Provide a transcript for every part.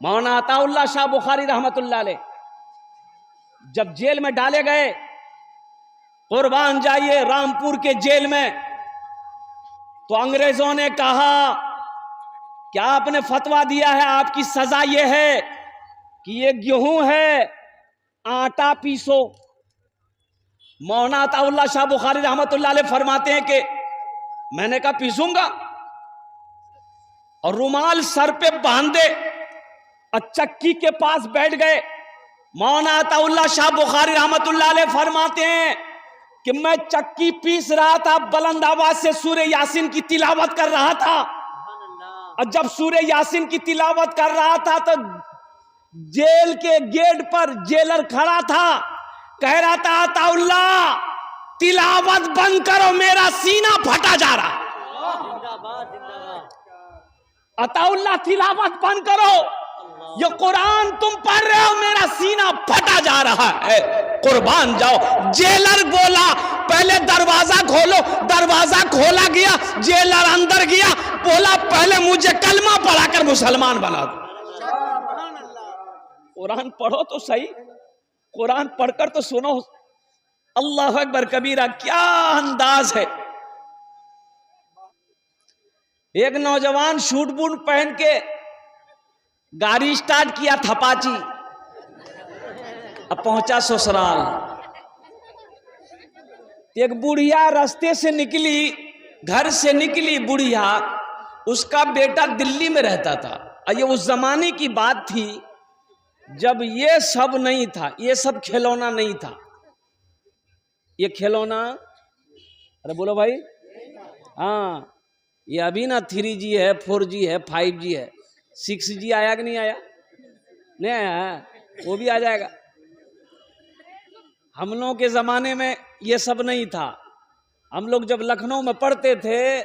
मौलाना अताउल्लाह शाह बुखारी रहमतुल्लाह अलैह जब जेल में डाले गए, कुर्बान जाइए, रामपुर के जेल में, तो अंग्रेजों ने कहा कि आपने फतवा दिया है, आपकी सजा यह है कि ये गेहूं है, आटा पीसो। मौलाना अताउल्लाह शाह बुखारी रहमतुल्लाह अलैह फरमाते हैं कि मैंने कहा पीसूंगा, और रुमाल सर पे बांधे और चक्की के पास बैठ गए। मौलाना अताउल्लाह शाह बुखारी रहमतुल्लाह अलैह फरमाते हैं कि मैं चक्की पीस रहा था, बुलंद आवाज से सूरह यासीन की तिलावत कर रहा था, और जब सूरह यासीन की तिलावत कर रहा था तो जेल के गेट पर जेलर खड़ा था, कह रहा था अताउल्लाह तिलावत बंद करो, मेरा सीना फटा जा रहा। अताउल्लाह तिलावत बंद करो, ये कुरान तुम पढ़ रहे हो, मेरा सीना फटा जा रहा है, कुर्बान जाओ। जेलर बोला पहले दरवाजा खोलो, दरवाजा खोला गया, जेलर अंदर गया, बोला पहले मुझे कलमा पढ़ाकर मुसलमान बना दो। कुरान पढ़ो तो सही, कुरान पढ़कर तो सुनो। अल्लाह अकबर कबीरा, क्या अंदाज है। एक नौजवान शूट बूट पहन के गाड़ी स्टार्ट किया थपाची, अब पहुंचा ससुराल। एक बुढ़िया रास्ते से निकली, घर से निकली बुढ़िया, उसका बेटा दिल्ली में रहता था। ये उस जमाने की बात थी जब ये सब नहीं था, ये सब खिलौना नहीं था। ये खिलौना, अरे बोलो भाई, हाँ, ये अभी ना 3G है, 4G है, 5G है, 6G आया कि नहीं आया? नहीं आया, वो भी आ जाएगा। हम लोगों के जमाने में ये सब नहीं था। हम लोग जब लखनऊ में पढ़ते थे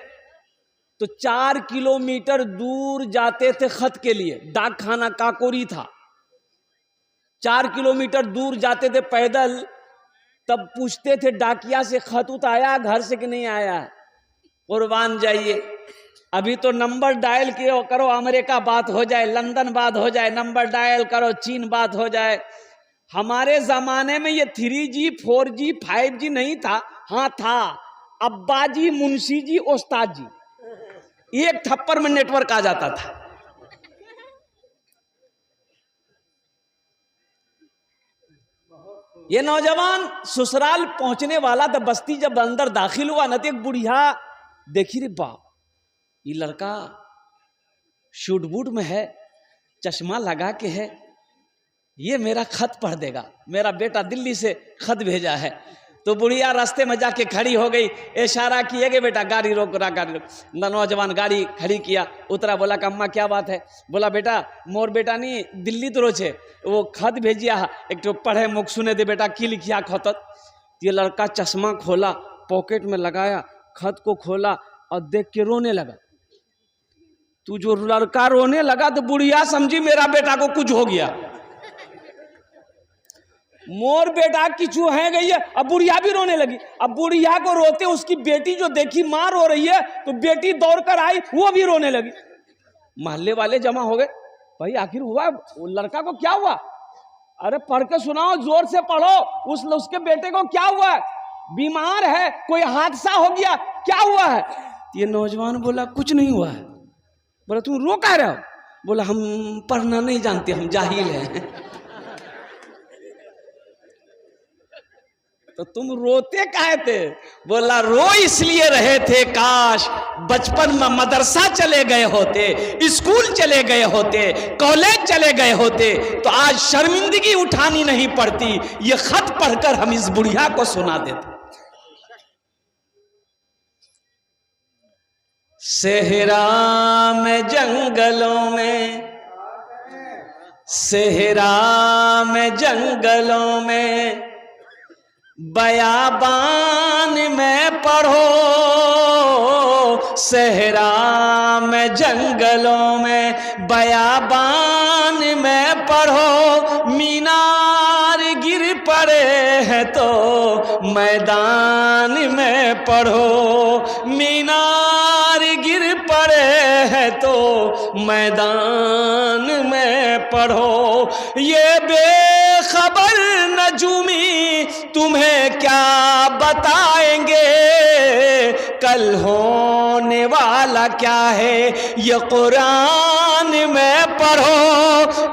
तो 4 किलोमीटर दूर जाते थे खत के लिए, डाक खाना काकोरी था, 4 किलोमीटर दूर जाते थे पैदल, तब पूछते थे डाकिया से खत उत आया घर से कि नहीं आया। कुर्बान जाइए, अभी तो नंबर डायल किए करो, अमेरिका बात हो जाए, लंदन बात हो जाए, नंबर डायल करो, चीन बात हो जाए। हमारे जमाने में ये 3G 4G 5G नहीं था। हाँ था, अब्बा जी, मुंशी जी, उस्ताद जी, एक थप्पड़ में नेटवर्क आ जाता था। ये नौजवान ससुराल पहुंचने वाला था, बस्ती जब अंदर दाखिल हुआ न, तो एक बुढ़िया देखी, रे बाप, ये लड़का शूट बूट में है, चश्मा लगा के है, ये मेरा खत पढ़ देगा, मेरा बेटा दिल्ली से खत भेजा है। तो बुढ़िया रास्ते में जाके खड़ी हो गई, इशारा किए कि बेटा गाड़ी रोक रहा, गाड़ी रोक। नौजवान गाड़ी खड़ी किया, उतरा, बोला कि अम्मा क्या बात है? बोला बेटा मोर बेटा नहीं दिल्ली तो रोचे, वो खत भेजिया, एक तो पढ़े मुख सुने दे बेटा, की लिखिया खतत। ये लड़का चश्मा खोला, पॉकेट में लगाया, खत को खोला और देख के रोने लगा। तू जो लड़का रोने लगा तो बुढ़िया समझी मेरा बेटा को कुछ हो गया, मोर बेटा किचू है गई है। अब बुढ़िया भी रोने लगी। अब बुढ़िया को रोते उसकी बेटी जो देखी मां रो रही है तो बेटी दौड़ कर आई, वो भी रोने लगी। मोहल्ले वाले जमा हो गए, भाई आखिर हुआ वो लड़का को क्या हुआ? अरे पढ़ के सुनाओ, जोर से पढ़ो, उसके बेटे को क्या हुआ है? बीमार है, कोई हादसा हो गया, क्या हुआ है? ये नौजवान बोला कुछ नहीं हुआ है। बोला तुम रो कह रहे हो? बोला हम पढ़ना नहीं जानते, हम जाहिल हैं। तो तुम रोते काहे थे? बोला रो इसलिए रहे थे, काश बचपन में मदरसा चले गए होते, स्कूल चले गए होते, कॉलेज चले गए होते, तो आज शर्मिंदगी उठानी नहीं पड़ती। ये खत पढ़कर हम इस बुढ़िया को सुना देते। सेहरा में जंगलों में, सेहरा में जंगलों में, बयाबान में पढ़ो, सहरा में जंगलों में, बयाबान में पढ़ो, मीनार गिर पड़े हैं तो मैदान में पढ़ो, मीनार गिर पड़े हैं तो मैदान में पढ़ो, ये बेखबर नजूमी तुम्हें क्या बताएंगे, कल होने वाला क्या है ये कुरान में पढ़ो,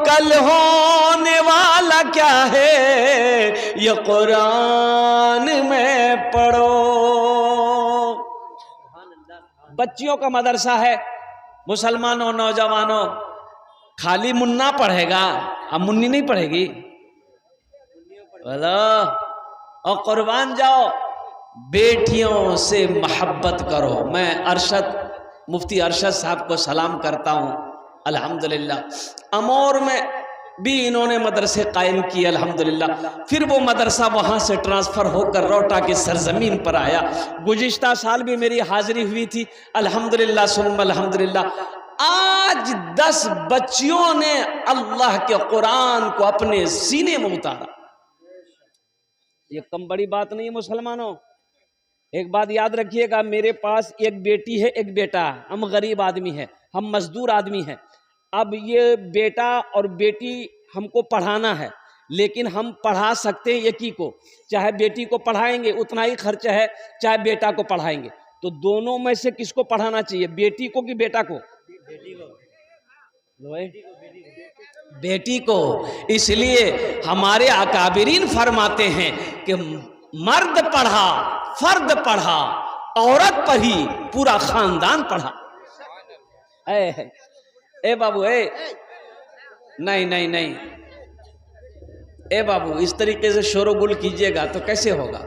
कल होने वाला क्या है ये कुरान में पढ़ो। बच्चियों का मदरसा है, मुसलमानों नौजवानों, खाली मुन्ना पढ़ेगा, अब मुन्नी नहीं पढ़ेगी, बोलो। और कुर्बान जाओ, बेटियों से मोहब्बत करो। मैं मुफ्ती अरशद साहब को सलाम करता हूँ, अल्हम्दुलिल्लाह। अमौर में भी इन्होंने मदरसे कायम किए, अल्हम्दुलिल्लाह। फिर वो मदरसा वहाँ से ट्रांसफ़र होकर रोटा की सरजमीन पर आया। गुज़िश्ता साल भी मेरी हाज़िरी हुई थी, अल्हम्दुलिल्लाह सुम्मा अल्हम्दुलिल्लाह। आज 10 बच्चियों ने अल्लाह के कुरान को अपने सीने में उतारा। ये कम बड़ी बात नहीं है मुसलमानों। एक बात याद रखिएगा, मेरे पास एक बेटी है, एक बेटा है। हम गरीब आदमी है, हम मजदूर आदमी है। अब ये बेटा और बेटी हमको पढ़ाना है, लेकिन हम पढ़ा सकते हैं एक ही को। चाहे बेटी को पढ़ाएंगे उतना ही खर्च है, चाहे बेटा को पढ़ाएंगे। तो दोनों में से किसको पढ़ाना चाहिए, बेटी को कि बेटा को? बेटी को। इसलिए हमारे अकाबिरीन फरमाते हैं कि मर्द पढ़ा, फर्द पढ़ा, औरत पढ़ी, पूरा खानदान पढ़ा। ए बाबू, नहीं नहीं नहीं, ए बाबू, इस तरीके से शोरगुल कीजिएगा तो कैसे होगा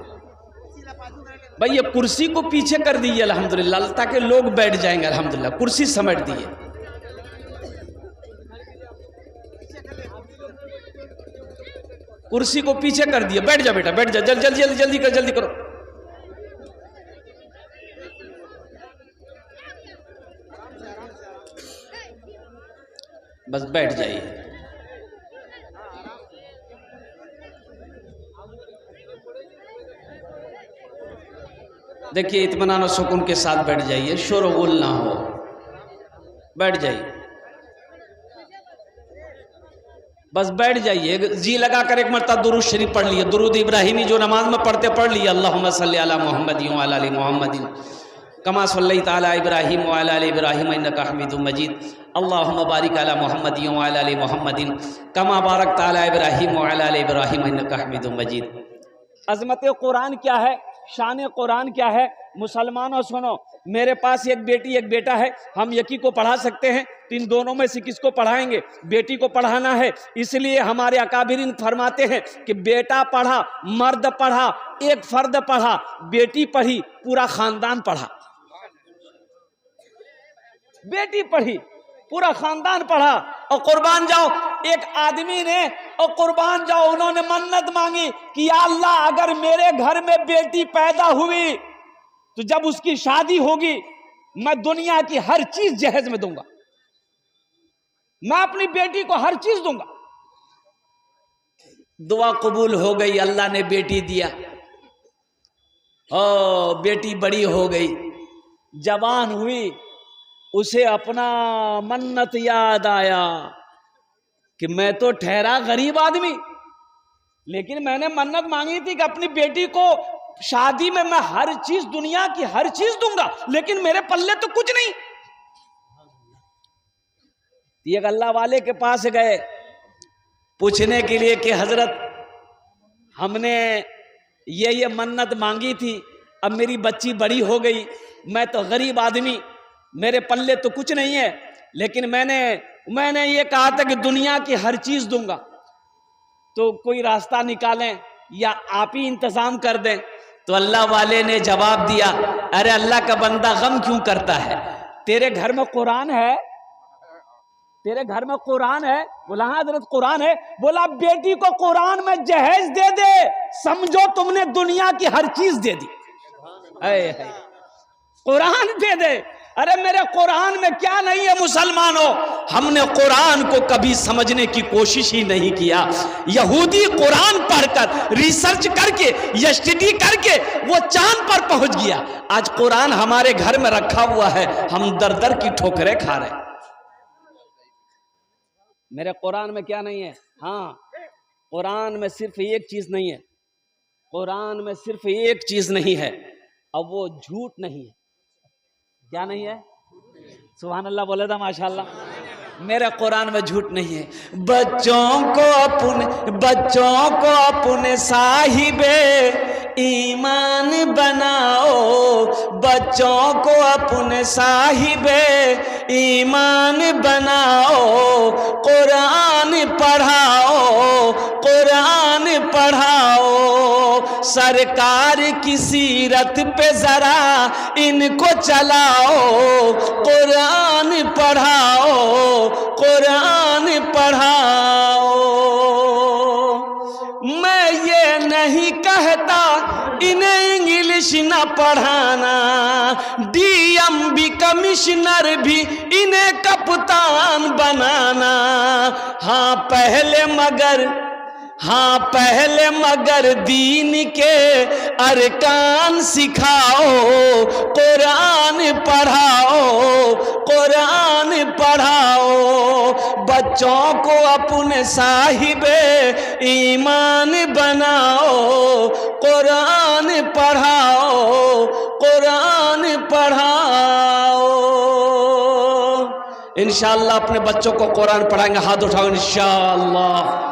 भाई। ये कुर्सी को पीछे कर दीजिए अल्हम्दुलिल्लाह, ताकि लोग बैठ जाएंगे। अल्हम्दुलिल्लाह कुर्सी समेट दिए। कुर्सी को पीछे कर दिए, बैठ जा बेटा, बैठ जा, जल्दी जल्दी जल्दी जल्दी कर, जल्दी करो। बस बैठ जाइए। देखिए, इत्मीनान और सुकून के साथ बैठ जाइए, शोर व गुल ना हो, बैठ जाइए, बस बैठ जाइए। जी लगा कर एक मरतबा दुरूद शरीफ पढ़ लिए, दुरूद इब्राहिमी जो नमाज में पढ़ते पढ़ लिए। अल्लाहुम्मा सल्ली अला मुहम्मदिन व अला आलि मुहम्मदिन कमा सल्लैता अला इब्राहिम व अला आलि इब्राहिम इन्नका हमीदुम मजीद। अल्लाहुम्मा बारिक अला मुहम्मदिन व अला आलि मुहम्मदिन कमा बारकता अला इब्राहिम व अला आलि इब्राहिम इन्नका हमीदुम मजीद। अज़मत कुरान क्या है, शान कुरान क्या है? मुसलमानों सुनो, मेरे पास एक बेटी एक बेटा है, हम एक ही को पढ़ा सकते हैं, तो इन दोनों में से किसको पढ़ाएंगे? बेटी को पढ़ाना है। इसलिए हमारे अकाबिरीन फरमाते हैं कि बेटा पढ़ा, मर्द पढ़ा, एक फर्द पढ़ा, बेटी पढ़ी, पूरा खानदान पढ़ा। बेटी पढ़ी, पूरा खानदान पढ़ा। और कुर्बान जाओ, एक आदमी ने, और कुर्बान जाओ, उन्होंने मन्नत मांगी कि या अल्लाह, अगर मेरे घर में बेटी पैदा हुई तो जब उसकी शादी होगी मैं दुनिया की हर चीज जहेज में दूंगा, मैं अपनी बेटी को हर चीज दूंगा। दुआ कबूल हो गई, अल्लाह ने बेटी दिया। ओ बेटी बड़ी हो गई, जवान हुई, उसे अपना मन्नत याद आया कि मैं तो ठहरा गरीब आदमी, लेकिन मैंने मन्नत मांगी थी कि अपनी बेटी को शादी में मैं हर चीज, दुनिया की हर चीज दूंगा, लेकिन मेरे पल्ले तो कुछ नहीं। एक अल्लाह वाले के पास गए पूछने के लिए कि हजरत, हमने ये मन्नत मांगी थी, अब मेरी बच्ची बड़ी हो गई, मैं तो गरीब आदमी, मेरे पल्ले तो कुछ नहीं है, लेकिन मैंने ये कहा था कि दुनिया की हर चीज दूंगा, तो कोई रास्ता निकालें या आप ही इंतजाम कर दें। तो अल्लाह वाले ने जवाब दिया, अरे अल्लाह का बंदा गम क्यों करता है, तेरे घर में कुरान है, तेरे घर में कुरान है। बोला हाँ हजरत कुरान है। बोला बेटी को कुरान में जहेज दे दे, समझो तुमने दुनिया की हर चीज दे दी। कुरान दे दे। अरे मेरे कुरान में क्या नहीं है मुसलमानों? हमने कुरान को कभी समझने की कोशिश ही नहीं किया। यहूदी कुरान पढ़कर, रिसर्च करके, स्टडी करके वो चांद पर पहुंच गया। आज कुरान हमारे घर में रखा हुआ है, हम दर दर की ठोकरें खा रहे हैं। मेरे कुरान में क्या नहीं है? हाँ, कुरान में सिर्फ एक चीज नहीं है, कुरान में सिर्फ एक चीज नहीं है, अब वो झूठ नहीं है। क्या नहीं है? सुभान अल्लाह बोले था माशाल्लाह। मेरे कुरान में झूठ नहीं है। बच्चों को अपने साहिबे ईमान बनाओ, बच्चों को अपने साहिबे ईमान बनाओ, कुरान पढ़ाओ, कुरान पढ़ाओ, सरकार की सीरत पे जरा इनको चलाओ, कुरान पढ़ाओ, कुरान पढ़ाओ। मैं ये नहीं कहता इन्हें इंग्लिश ना पढ़ाना, डीएम कमिश्नर भी इन्हें कप्तान बनाना। हाँ पहले मगर दीन के अरकान सिखाओ, कुरान पढ़ाओ, कुरान पढ़ाओ, बच्चों को अपने साहिबे ईमान बनाओ, कुरान पढ़ाओ, कुरान पढ़ाओ। इंशाअल्लाह अपने बच्चों को कुरान पढ़ाएंगे। हाथ उठाओ इंशाअल्लाह।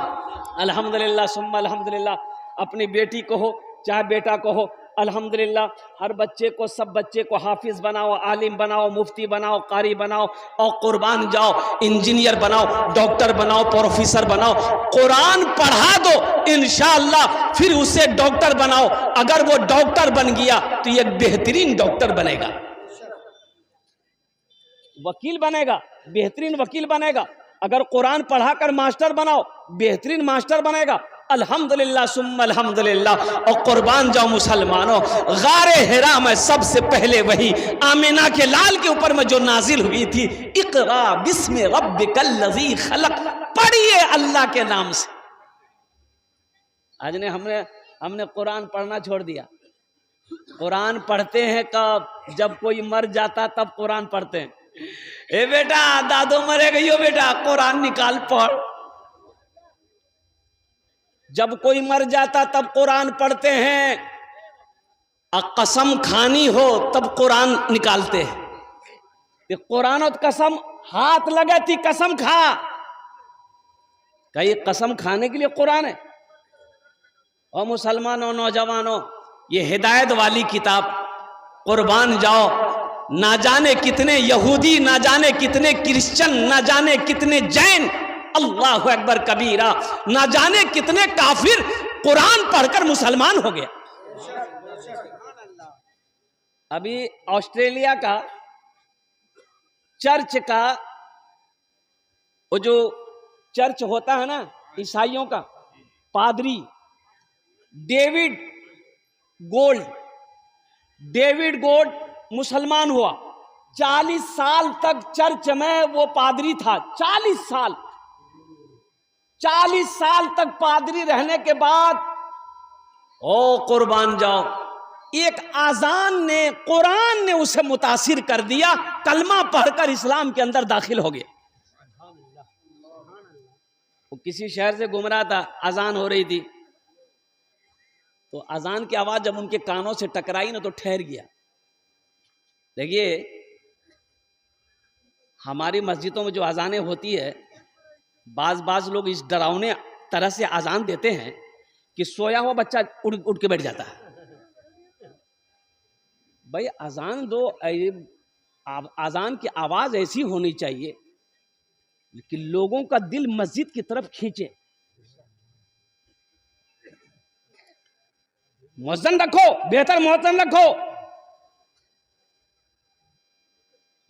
अल्हम्दुलिल्लाह सुम्मा अल्हम्दुलिल्लाह। अपनी बेटी को हो चाहे बेटा को हो, अल्हम्दुलिल्लाह हर बच्चे को, सब बच्चे को हाफिज बनाओ, आलिम बनाओ, मुफ्ती बनाओ, कारी बनाओ और कुर्बान जाओ, इंजीनियर बनाओ, डॉक्टर बनाओ, प्रोफेसर बनाओ। कुरान पढ़ा दो इंशाअल्लाह, फिर उसे डॉक्टर बनाओ। अगर वो डॉक्टर बन गया तो ये बेहतरीन डॉक्टर बनेगा, वकील बनेगा, बेहतरीन वकील बनेगा। अगर कुरान पढ़ाकर मास्टर बनाओ, बेहतरीन मास्टर बनेगा। अल्हम्दुलिल्लाह सुम्मा अल्हम्दुलिल्लाह। और कुर्बान जाओ मुसलमानों, गारे हिरा में सबसे पहले वही आमिना के लाल के ऊपर में जो नाजिल हुई थी, इक़रा बिस्मि रब्बिकल लज़ी खलक, पढ़िए अल्लाह के नाम से। आज ने हमने कुरान पढ़ना छोड़ दिया। कुरान पढ़ते हैं कब? जब कोई मर जाता तब कुरान पढ़ते हैं। ए बेटा दादो मरे गई हो, बेटा कुरान निकाल पढ़। जब कोई मर जाता तब कुरान पढ़ते हैं। कसम खानी हो तब कुरान निकालते हैं। कुरान और कसम हाथ लगे थी, कसम खा, कहीं कसम खाने के लिए कुरान है। और मुसलमानों, नौजवानों, ये हिदायत वाली किताब कुर्बान जाओ। ना जाने कितने यहूदी, ना जाने कितने क्रिश्चियन, ना जाने कितने जैन, अल्लाह अकबर कबीरा, ना जाने कितने काफिर कुरान पढ़कर मुसलमान हो गया। अभी ऑस्ट्रेलिया का चर्च का, वो जो चर्च होता है ना ईसाइयों का, पादरी डेविड गोल्ड मुसलमान हुआ। 40 साल तक चर्च में वो पादरी था। 40 साल तक पादरी रहने के बाद ओ कुर्बान जाओ, एक आजान ने, कुरान ने उसे मुतासिर कर दिया, कलमा पढ़कर इस्लाम के अंदर दाखिल हो गया। वो किसी शहर से घूम रहा था, अजान हो रही थी, तो अजान की आवाज जब उनके कानों से टकराई ना तो ठहर गया। देखिए हमारी मस्जिदों में जो अजानें होती है, बाज लोग इस डरावने तरह से अजान देते हैं कि सोया हुआ बच्चा उठ के बैठ जाता है। भाई अजान दो, अजान की आवाज ऐसी होनी चाहिए कि लोगों का दिल मस्जिद की तरफ खींचे। मुअज्जिन रखो, बेहतर मुअज्जिन रखो,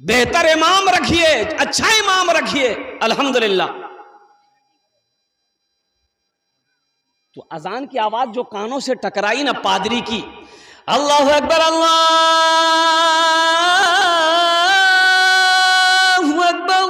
बेहतर इमाम रखिए, अच्छा इमाम रखिए। अल्हम्दुलिल्लाह। तो अजान की आवाज जो कानों से टकराई ना पादरी की, अल्लाहु अकबर, अल्लाहु अकबर,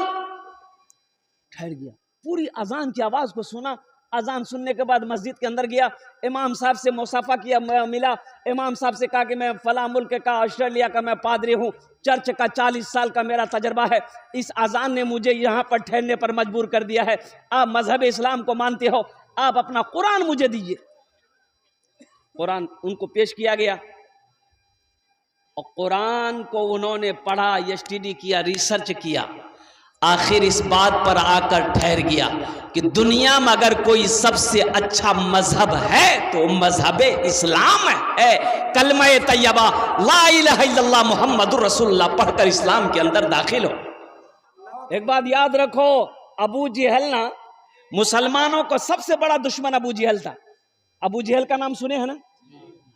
ठहर गया। पूरी अजान की आवाज को सुना अजान सुनने के बाद मस्जिद के अंदर गया, इमाम साहब से मुसाफा किया, मिला। इमाम साहब से कहा कि मैं फला मुल्क का, ऑस्ट्रेलिया का मैं पादरी हूँ, चर्च का 40 साल का मेरा तजर्बा है, इस अजान ने मुझे यहाँ पर ठहरने पर मजबूर कर दिया है। आप मजहब इस्लाम को मानते हो, आप अपना कुरान मुझे दीजिए। कुरान उनको पेश किया गया और कुरान को उन्होंने पढ़ा, स्टडी किया, रिसर्च किया, आखिर इस बात पर आकर ठहर गया कि दुनिया में अगर कोई सबसे अच्छा मजहब है तो मजहब इस्लाम है। कलमा तैयबा ला इलाहा इल्लल्लाह मुहम्मदुर रसूलुल्लाह पढ़कर इस्लाम के अंदर दाखिल हो। एक बात याद रखो, अबू जहल ना मुसलमानों का सबसे बड़ा दुश्मन अबू जहल था। अबू जहल का नाम सुने हैं ना?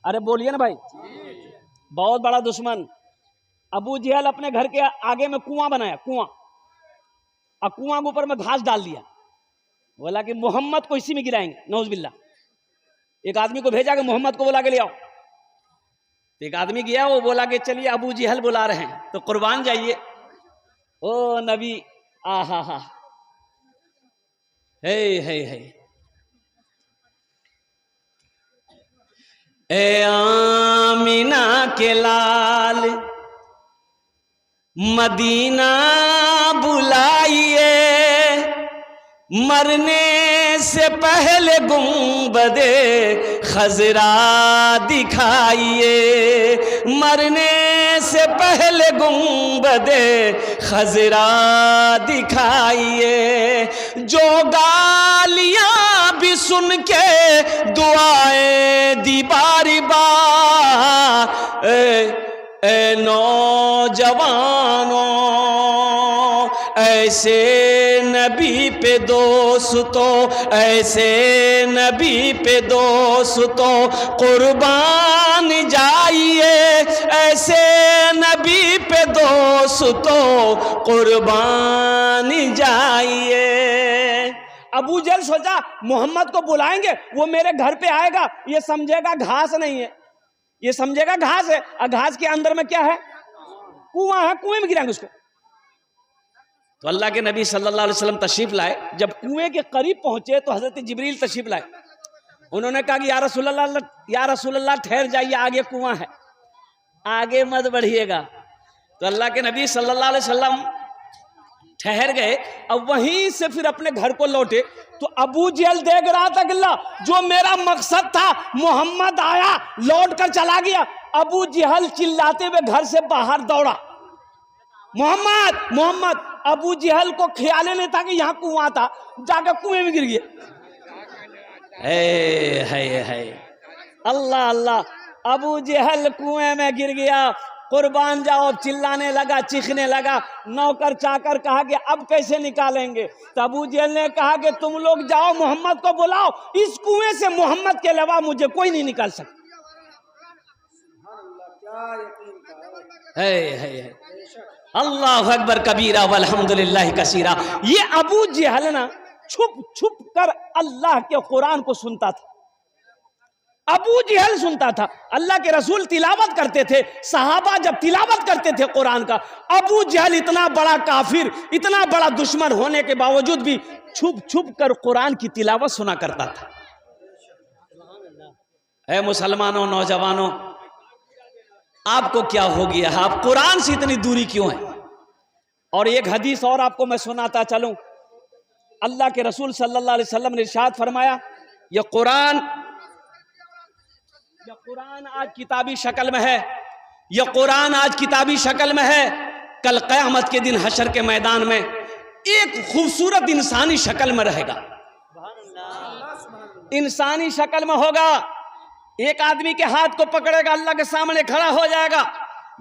अरे बोलिए ना भाई, बहुत बड़ा दुश्मन। अबू जहल अपने घर के आगे में कुआं बनाया, कुआं, और कुआं के ऊपर में घास डाल दिया, बोला कि मोहम्मद को इसी में गिराएंगे, नौज़बिल्लाह। एक आदमी को भेजा कि मोहम्मद को बोला के ले आओ। तो एक आदमी गया, वो बोला कि चलिए अबू जहल बुला रहे हैं तो कुर्बान जाइए। ओ नबी, आहा हा, हे ए आमीना के लाल मदीना बुलाइए, मरने से पहले गुंबदे खजरा दिखाइए, मरने से पहले गुंबदे खजरा दिखाइए। जो गालियां भी सुन के दुआएं दी बारी बार, ए नौजवानों ऐसे नबी पे दोस्तों, ऐसे नबी पे दोस्तों कुर्बान जाइए, ऐसे नबी पे दोस्तों कुर्बान जाइए। अबू जहल सोचा मोहम्मद को बुलाएंगे, वो मेरे घर पे आएगा, ये समझेगा घास नहीं है, ये समझेगा घास है, और घास के अंदर में क्या है? कुआं है, कुएं में गिराएंगे उसको। तो अल्लाह के नबी सल्लल्लाहु अलैहि वसल्लम तशरीफ लाए। जब कुएं के करीब पहुंचे तो हजरत जिब्रील तशरीफ लाए। उन्होंने कहा कि या रसूलल्लाह ठहर जाइए, आगे कुआं है, आगे मत बढ़िएगा। तो अल्लाह के नबी सल्लल्लाहु अलैहि वसल्लम ठहर गए और वहीं से फिर अपने घर को लौटे। तो अबू जहल देख रहा था कि अल्लाह, जो मेरा मकसद था मोहम्मद आया, लौट कर चला गया। अबू जहल चिल्लाते हुए घर से बाहर दौड़ा, मोहम्मद मोहम्मद। अबू जहल को ख्याल नहीं था कि यहाँ कुआं था, जाकर कुएं में गिर गया। है अल्लाह अल्लाह, अबू जहल कुएं में गिर गया, कुर्बान जाओ, चिल्लाने लगा, चीखने लगा। नौकर चाकर कहा कि अब कैसे निकालेंगे? तो अबू जहल ने कहा कि तुम लोग जाओ, मोहम्मद को बुलाओ, इस कुएं से मोहम्मद के अलावा मुझे कोई नहीं निकाल सकता। है अल्लाह अकबर कबीरा वल्हम्दुलिल्लाह कसीरा। ये अबू जहल ना छुप छुप कर अल्लाह के कुरान को सुनता था। अबू जहल सुनता था, अल्लाह के रसूल तिलावत करते थे, सहाबा जब तिलावत करते थे कुरान का, अबू जहल इतना बड़ा काफिर, इतना बड़ा दुश्मन होने के बावजूद भी छुप छुप कर कुरान की तिलावत सुना करता था। ऐ मुसलमानों, नौजवानों, आपको क्या हो गया? आप कुरान से इतनी दूरी क्यों है? और एक हदीस और आपको मैं सुनाता चलूं। अल्लाह के रसूल सल्लल्लाहु अलैहि वसल्लम ने इरशाद फरमाया, यह कुरान आज किताबी शक्ल में है, यह कुरान आज किताबी शक्ल में है। कल क़यामत के दिन हशर के मैदान में एक खूबसूरत इंसानी शक्ल में रहेगा, इंसानी शक्ल में होगा। एक आदमी के हाथ को पकड़ेगा, अल्लाह के सामने खड़ा हो जाएगा।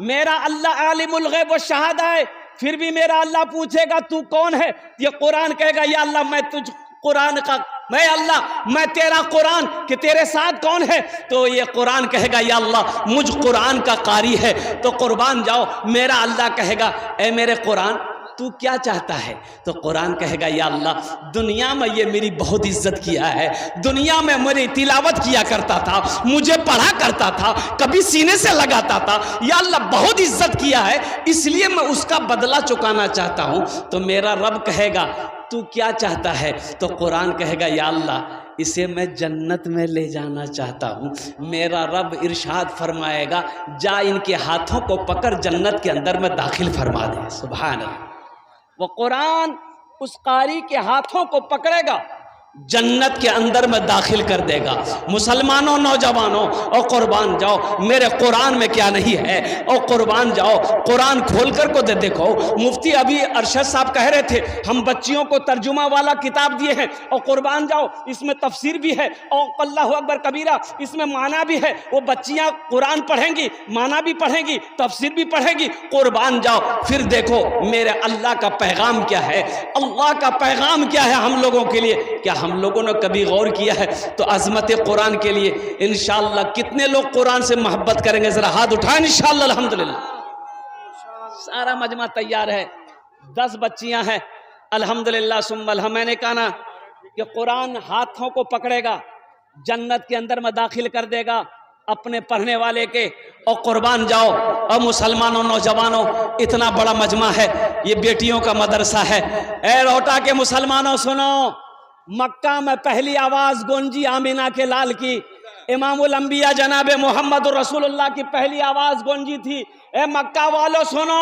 मेरा अल्लाह आलिमुल गैब व शहादा है, फिर भी मेरा अल्लाह पूछेगा तू कौन है? ये कुरान कहेगा, या अल्लाह मैं तुझ कुरान का, मैं अल्लाह मैं तेरा कुरान, कि तेरे साथ कौन है? तो ये कुरान कहेगा, या अल्लाह मुझ कुरान का कारी है, तो कुर्बान जाओ। मेरा अल्लाह कहेगा, ए मेरे कुरान तू क्या चाहता है? तो कुरान कहेगा, या अल्लाह दुनिया में ये मेरी बहुत इज्जत किया है, दुनिया में मेरी तिलावत किया करता था, मुझे पढ़ा करता था, कभी सीने से लगाता था, या अल्लाह बहुत इज्जत किया है, इसलिए मैं उसका बदला चुकाना चाहता हूँ। तो मेरा रब कहेगा, तू क्या चाहता है? तो कुरान कहेगा या अल्लाह इसे मैं जन्नत में ले जाना चाहता हूँ। मेरा रब इरशाद फरमाएगा जा इनके हाथों को पकड़ जन्नत के अंदर में दाखिल फरमा दे। सुभान अल्लाह। वो कुरान उस कारी के हाथों को पकड़ेगा, जन्नत के अंदर में दाखिल कर देगा। मुसलमानों, नौजवानों, और कुर्बान जाओ, मेरे कुरान में क्या नहीं है, और कुर्बान जाओ, कुरान खोल कर को दे देखो। मुफ्ती अभी अरशद साहब कह रहे थे हम बच्चियों को तर्जुमा वाला किताब दिए हैं, और कुर्बान जाओ इसमें तफसीर भी है और अल्लाहु अकबर कबीरा इसमें माना भी है। वो बच्चियां कुरान पढ़ेंगी, माना भी पढ़ेंगी, तफसीर भी पढ़ेंगी। कुर्बान जाओ, फिर देखो मेरे अल्लाह का पैगाम क्या है, अल्लाह का पैगाम क्या है हम लोगों के लिए। क्या हम लोगों ने कभी गौर किया है? तो अज़मत कुरान के लिए इंशाअल्लाह कितने लोग कुरान से मोहब्बत करेंगे? जरा हाथ उठाएं इंशाअल्लाह। अल्हम्दुलिल्लाह सारा मजमा तैयार है, 10 बच्चियां हैं अल्हम्दुलिल्लाह सुम्मल। मैंने कहा ना कि कुरान हाथों को पकड़ेगा, जन्नत के अंदर में दाखिल कर देगा अपने पढ़ने वाले के। और कुर्बान जाओ, और मुसलमानों, नौजवानों, इतना बड़ा मजमा है, ये बेटियों का मदरसा है। ए रोटा के मुसलमानों सुनो, मक्का में पहली आवाज गूंजी आमिना के लाल की, इमामुल अंबिया जनाबे मोहम्मद रसूलुल्लाह की पहली आवाज गूंजी थी। ए मक्का वालों सुनो,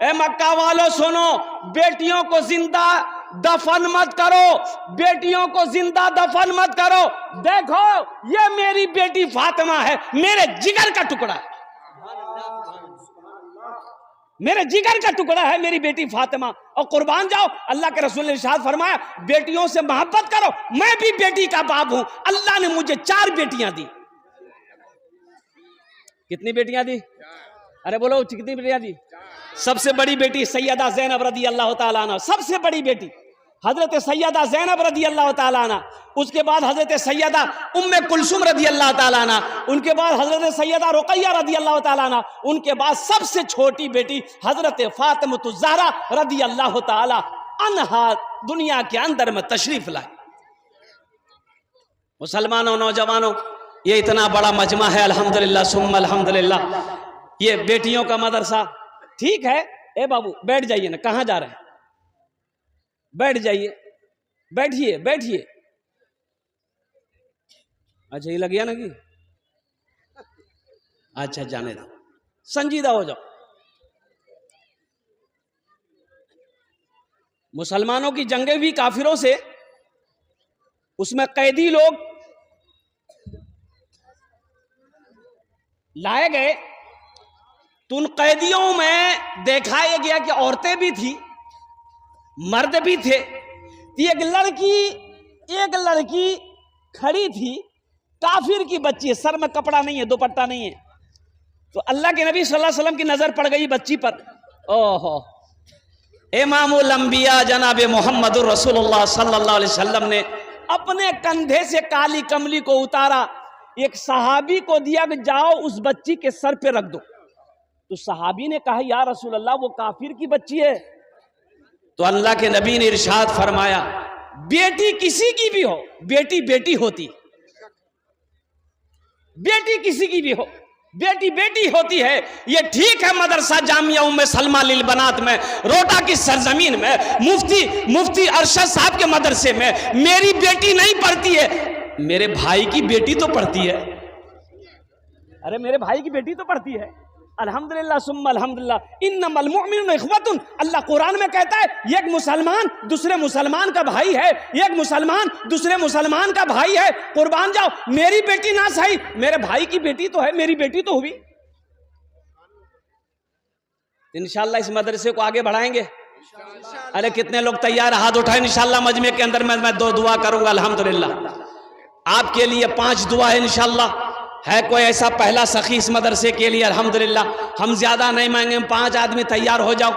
ए मक्का वालों सुनो, बेटियों को जिंदा दफन मत करो, बेटियों को जिंदा दफन मत करो। देखो ये मेरी बेटी फातिमा है, मेरे जिगर का टुकड़ा है, मेरे जिगर का टुकड़ा है मेरी बेटी फातिमा। और कुर्बान जाओ, अल्लाह के रसूल ने इरशाद फरमाया बेटियों से मोहब्बत करो। मैं भी बेटी का बाप हूं, अल्लाह ने मुझे 4 बेटियां दी। कितनी बेटियां दी? अरे बोलो कितनी बेटियां दी? सबसे बड़ी बेटी सैयदा ज़ैनब रदी अल्लाह ताला अन्हा, सबसे बड़ी बेटी हजरत सैयदा ज़ैनब रदी अल्लाह ताला अन्हा, उसके बाद हजरत सैयदा उम्मे कुलसुम रदी अल्लाह ताला अन्हा, उनके बाद हजरत सैयदा रुकैया रदी अल्लाह ताला अन्हा, उनके बाद सबसे छोटी बेटी हजरत फातिमतुज़ ज़हरा रदी अल्लाह ताला अन्हा दुनिया के अंदर में तशरीफ लाई। मुसलमानों, नौजवानों, ये इतना बड़ा मजमा है अल्हम्दुलिल्लाह सुम्मा अल्हम्दुलिल्लाह, ये बेटियों का मदरसा। ठीक है, ए बाबू बैठ जाइए ना, कहाँ जा रहे हैं? बैठ जाइए, बैठिए बैठिए। अच्छा ये लग गया ना कि अच्छा जाने दो, संजीदा हो जाओ। मुसलमानों की जंगें भी काफिरों से, उसमें कैदी लोग लाए गए, तो उन कैदियों में देखा गया कि औरतें भी थी, मर्द भी थे। एक लड़की खड़ी थी, काफिर की बच्ची है, सर में कपड़ा नहीं है, दुपट्टा नहीं है। तो अल्लाह के नबी सल्लल्लाहु अलैहि वसल्लम की नजर पड़ गई बच्ची पर। ओहो, इमामुल अंबिया जनाबे मोहम्मद रसूलुल्लाह सल्लल्लाहु अलैहि वसल्लम ने अपने कंधे से काली कमली को उतारा, एक सहाबी को दिया कि जाओ उस बच्ची के सर पे रख दो। तो सहाबी ने कहा या रसूल अल्लाह वो काफिर की बच्ची है। तो अल्लाह के नबी ने इरशाद फरमाया बेटी किसी की भी हो, बेटी बेटी होती, बेटी किसी की भी हो, बेटी बेटी होती है। ये ठीक है मदरसा जामिया उम्मे सलमा लिल बनात में, रोटा की सरजमीन में, मुफ्ती अरशद साहब के मदरसे में मेरी बेटी नहीं पढ़ती है, मेरे भाई की बेटी तो पढ़ती है। अरे मेरे भाई की बेटी तो पढ़ती है। अल्हम्दुलिल्लाह सुम्मा अल्हम्दुलिल्लाह, इन्नमल मुअमिनूना इख्वतुन, अल्लाह कुरान में कहता है एक मुसलमान दूसरे मुसलमान का भाई है, एक मुसलमान दूसरे मुसलमान का भाई है। कुर्बान जाओ, मेरी बेटी ना सही, मेरे भाई की बेटी तो है, मेरी बेटी तो हुई। इंशाअल्लाह इस मदरसे को आगे बढ़ाएंगे। अरे कितने लोग तैयार, हाथ उठाए। इंशाअल्लाह मजमे के अंदर मैं 2 दुआ करूंगा अल्हम्दुलिल्लाह। आपके लिए 5 दुआ है इंशाअल्लाह। है कोई ऐसा पहला सखी इस मदरसे के लिए? अल्हम्दुलिल्लाह, हम ज्यादा नहीं मांगे, 5 आदमी तैयार हो जाओ।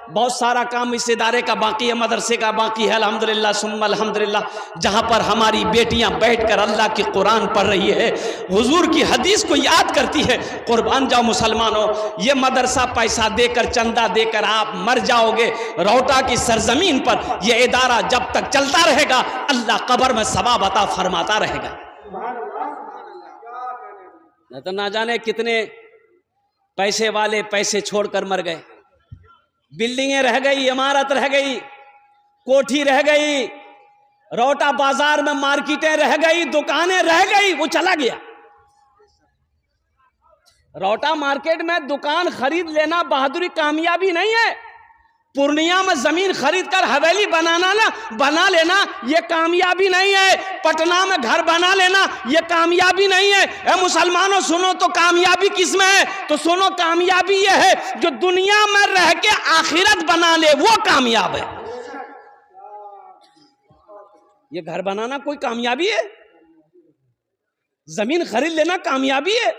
बहुत सारा काम इस इदारे का बाकी है, मदरसे का बाकी है। अल्हम्दुलिल्लाह सुम्मा अल्हम्दुलिल्लाह, जहाँ पर हमारी बेटियाँ बैठकर अल्लाह की कुरान पढ़ रही है, हुजूर की हदीस को याद करती है। कुर्बान जाओ मुसलमानों, ये मदरसा पैसा देकर, चंदा देकर आप मर जाओगे। रोटा की सरजमीन पर यह इदारा जब तक चलता रहेगा, अल्लाह कब्र में सवाब अता फरमाता रहेगा। न तो ना जाने कितने पैसे वाले पैसे छोड़कर मर गए, बिल्डिंगें रह गई, इमारत रह गई, कोठी रह गई, रोटा बाजार में मार्केटें रह गई, दुकानें रह गई, वो चला गया। रोटा मार्केट में दुकान खरीद लेना बहादुरी कामयाबी नहीं है। पूर्णिया में जमीन खरीद कर हवेली बना लेना ये कामयाबी नहीं है। पटना में घर बना लेना ये कामयाबी नहीं है। ए मुसलमानों सुनो तो कामयाबी किस में है? तो सुनो, कामयाबी ये है जो दुनिया में रह के आखिरत बना ले, वो कामयाब है। ये घर बनाना कोई कामयाबी है? जमीन खरीद लेना कामयाबी है?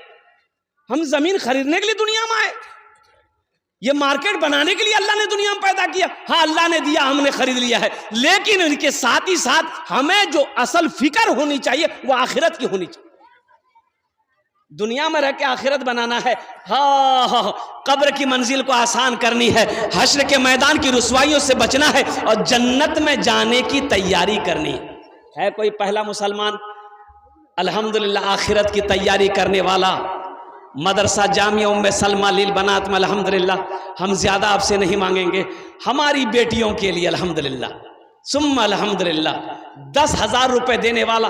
हम जमीन खरीदने के लिए दुनिया में आए? ये मार्केट बनाने के लिए अल्लाह ने दुनिया में पैदा किया। हाँ, अल्लाह ने दिया, हमने खरीद लिया है, लेकिन इनके साथ ही साथ हमें जो असल फिक्र होनी चाहिए वो आखिरत की होनी चाहिए। दुनिया में रह के आखिरत बनाना है। हाँ, कब्र की मंजिल को आसान करनी है, हश्र के मैदान की रुसवाइयों से बचना है और जन्नत में जाने की तैयारी करनी है। कोई पहला मुसलमान अल्हम्दुलिल्लाह आखिरत की तैयारी करने वाला? मदरसा जामिया उम्मे सलमा लिल बनात में अल्हम्दुलिल्लाह हम ज्यादा आपसे नहीं मांगेंगे, हमारी बेटियों के लिए अल्हम्दुलिल्लाह सुम्मा अल्हम्दुलिल्लाह 10,000 रुपए देने वाला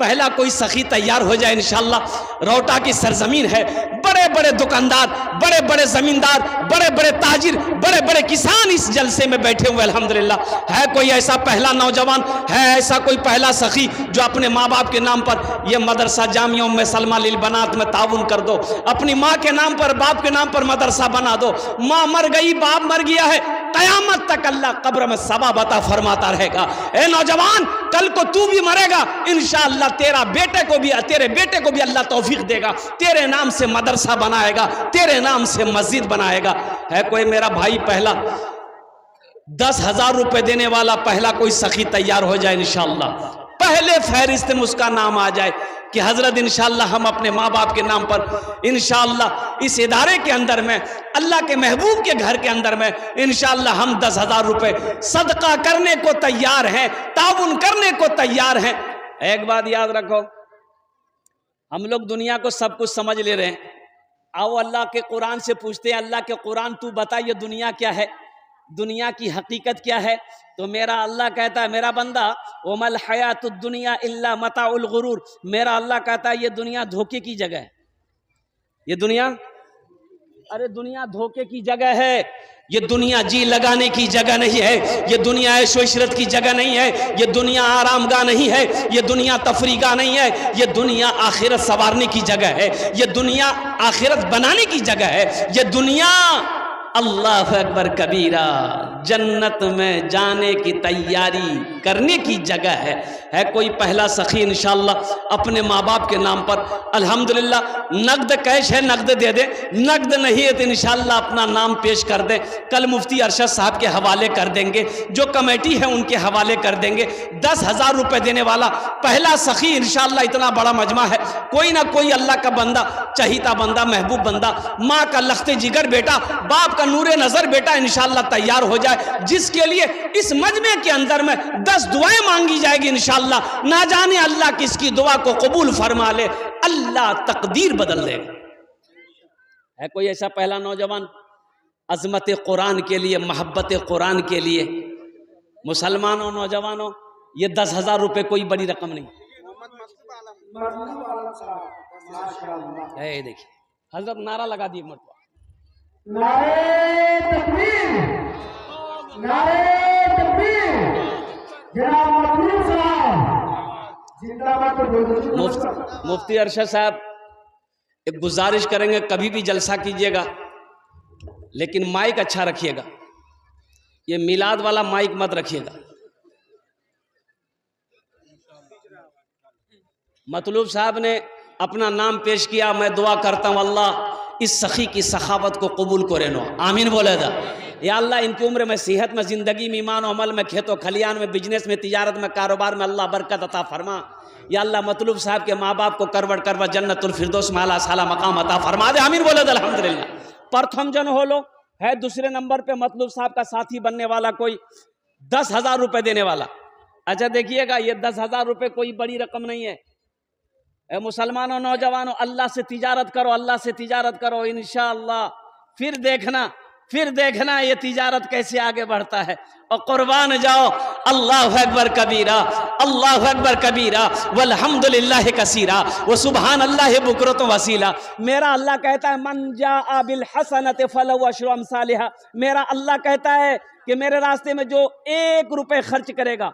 पहला कोई सखी तैयार हो जाए इंशाअल्लाह। रोटा की सरजमीन है, बड़े बड़े दुकानदार, बड़े बड़े जमींदार, बड़े बड़े ताजिर, बड़े बड़े किसान इस जलसे में बैठे हुए अल्हम्दुलिल्लाह। है कोई ऐसा पहला नौजवान, है ऐसा कोई पहला सखी जो अपने माँ बाप के नाम पर ये मदरसा जामिया उम्मे सलमा लिल बनात में ताउन कर दो, अपनी माँ के नाम पर, बाप के नाम पर मदरसा बना दो। माँ मर गई, बाप मर गया है, कयामत तक अल्लाह कब्र में सवाब अता फरमाता रहेगा। ए नौजवान, कल को तू भी मरेगा, इंशाअल्लाह तेरे बेटे को भी अल्लाह तौफीक देगा, तेरे नाम से मदरसा बनाएगा, तेरे नाम से मस्जिद बनाएगा। है कोई मेरा भाई पहला 10,000 रुपए देने वाला पहला कोई सखी तैयार हो जाए इंशाअल्लाह, पहले फहरिस्त में उसका नाम आ जाए कि हजरत इंशाअल्लाह हम अपने माँ बाप के नाम पर इंशाअल्लाह इस इदारे के अंदर में, अल्लाह के महबूब के घर के अंदर में इंशाअल्लाह हम 10,000 रुपए सदका करने को तैयार हैं, ताउन करने को तैयार हैं। एक बात याद रखो, हम लोग दुनिया को सब कुछ समझ ले रहे हैं। आओ अल्लाह के कुरान से पूछते हैं, अल्लाह के कुरान तू बता ये दुनिया क्या है, दुनिया की हकीकत क्या है? तो मेरा अल्लाह कहता है, मेरा बंदा वमल हयातुद दुनिया इल्ला मताउल गुरूर, मेरा अल्लाह कहता है ये दुनिया धोखे की जगह है। ये दुनिया, अरे दुनिया धोखे की जगह है, ये दुनिया जी लगाने की जगह नहीं है, ये दुनिया ऐशो इशरत की जगह नहीं है, ये दुनिया आरामगाह नहीं है, ये दुनिया तफरीगाह नहीं है, ये दुनिया आखिरत संवारने की जगह है, ये दुनिया आखिरत बनाने की जगह है, ये दुनिया अल्लाह अकबर कबीरा जन्नत में जाने की तैयारी करने की जगह है कोई पहला सखी इंशाअल्लाह अपने माँ बाप के नाम पर अल्हम्दुलिल्लाह, नगद कैश है नगद दे दे, नगद नहीं है तो इंशाअल्लाह अपना नाम पेश कर दे, कल मुफ्ती अरशद साहब के हवाले कर देंगे, जो कमेटी है उनके हवाले कर देंगे। 10,000 रुपए देने वाला पहला सखी इंशाअल्लाह, इतना बड़ा मजमा है, कोई ना कोई अल्लाह का बंदा, चहीता बंदा, महबूब बंदा, माँ का लख्ते जिगर बेटा, बाप का नूरे नजर बेटा इंशाअल्लाह तैयार हो जाए, जिसके लिए इस मजमे के अंदर में 10 दुआएं मांगी जाएगी इंशाअल्लाह। ना जाने अल्लाह किसकी दुआ को कबूल फरमा ले, अल्लाह तकदीर बदल देगा। है कोई ऐसा पहला नौजवान अजमत कुरान के लिए, मोहब्बत कुरान के लिए? मुसलमानों, नौजवानों, ये 10,000 रुपए कोई बड़ी रकम नहीं। देखिए हजरत नारा लगा दिए मरतबा, नारे तकबीर, नारे तकबीर, जनाब मतलूब साहब जिंदाबाद। मुफ्ती अरशद साहब एक गुजारिश करेंगे, कभी भी जलसा कीजिएगा लेकिन माइक अच्छा रखिएगा, ये मिलाद वाला माइक मत रखिएगा। मतलूब साहब ने अपना नाम पेश किया, मैं दुआ करता हूँ अल्लाह इस सखी की सखावत को कबूल करे नो, आमीन बोले था। या अल्लाह इनकी उम्र में, सेहत में, ज़िंदगी में, ईमान और अमल में, खेतों खलियान में, बिजनेस में, तिजारत में, कारोबार में अल्लाह बरकत अता फरमा। या अल्लाह मतलूब साहब के माँ बाप को करवट करवट जन्नतुल फिरदौस में आला साला मकाम अता फरमा दे, आमीन बोले थे अल्हम्दुलिल्लाह। प्रथम जन हो लो है, दूसरे नंबर पे मतलूब साहब का साथी बनने वाला कोई 10,000 रुपए देने वाला। अच्छा देखिएगा, ये 10,000 रुपए कोई बड़ी रकम नहीं है। मुसलमानों, नौजवानों, अल्लाह से तिजारत करो, अल्लाह से तिजारत करो इंशाअल्लाह, फिर देखना फिर देखना ये तिजारत कैसे आगे बढ़ता है। और कुर्बान जाओ, अल्लाहु अकबर कबीरा, अल्लाहु अकबर कबीरा, वल्हम्दुलिल्लाह कसीरा, व सुबहान अल्लाह बुकरत वसीला। मेरा अल्लाह कहता है मन जाअ बिल हसनति फलहु अशरु अमसालिहा। मेरा अल्लाह कहता है कि मेरे रास्ते में जो 1 रुपए खर्च करेगा,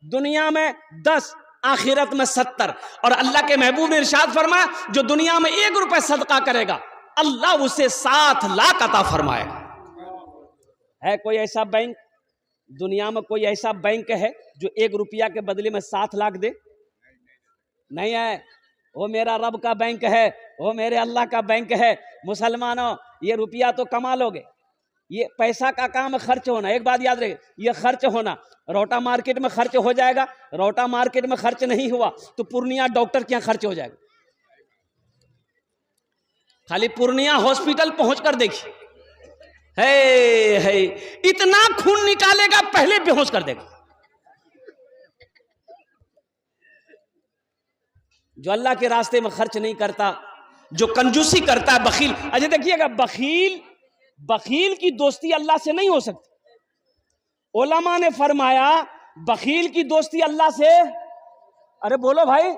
दुनिया में 10, आखिरत में 70। और अल्लाह के महबूब ने इरशाद फरमाया जो दुनिया में 1 रुपए सदका करेगा, अल्लाह उसे 7 लाख अता फरमाएगा। है कोई ऐसा बैंक, दुनिया में कोई ऐसा बैंक है जो 1 रुपया के बदले में 7 लाख दे? नहीं है। वो मेरा रब का बैंक है, वो मेरे अल्लाह का बैंक है। मुसलमानों, ये रुपया तो कमा लोगे, ये पैसा का काम है खर्च होना। एक बात याद रखिए, ये खर्च होना, रोटा मार्केट में खर्च हो जाएगा। रोटा मार्केट में खर्च नहीं हुआ तो पूर्णिया डॉक्टर के यहाँ खर्च हो जाएगा। खाली पूर्णिया हॉस्पिटल पहुंचकर देखिए, है इतना खून निकालेगा पहले बेहोश कर देगा। जो अल्लाह के रास्ते में खर्च नहीं करता, जो कंजूसी करता है, बखील। अच्छा देखिएगा, बखील की दोस्ती अल्लाह से नहीं हो सकती। उलमा ने फरमाया बखील की दोस्ती अल्लाह से, अरे बोलो भाई,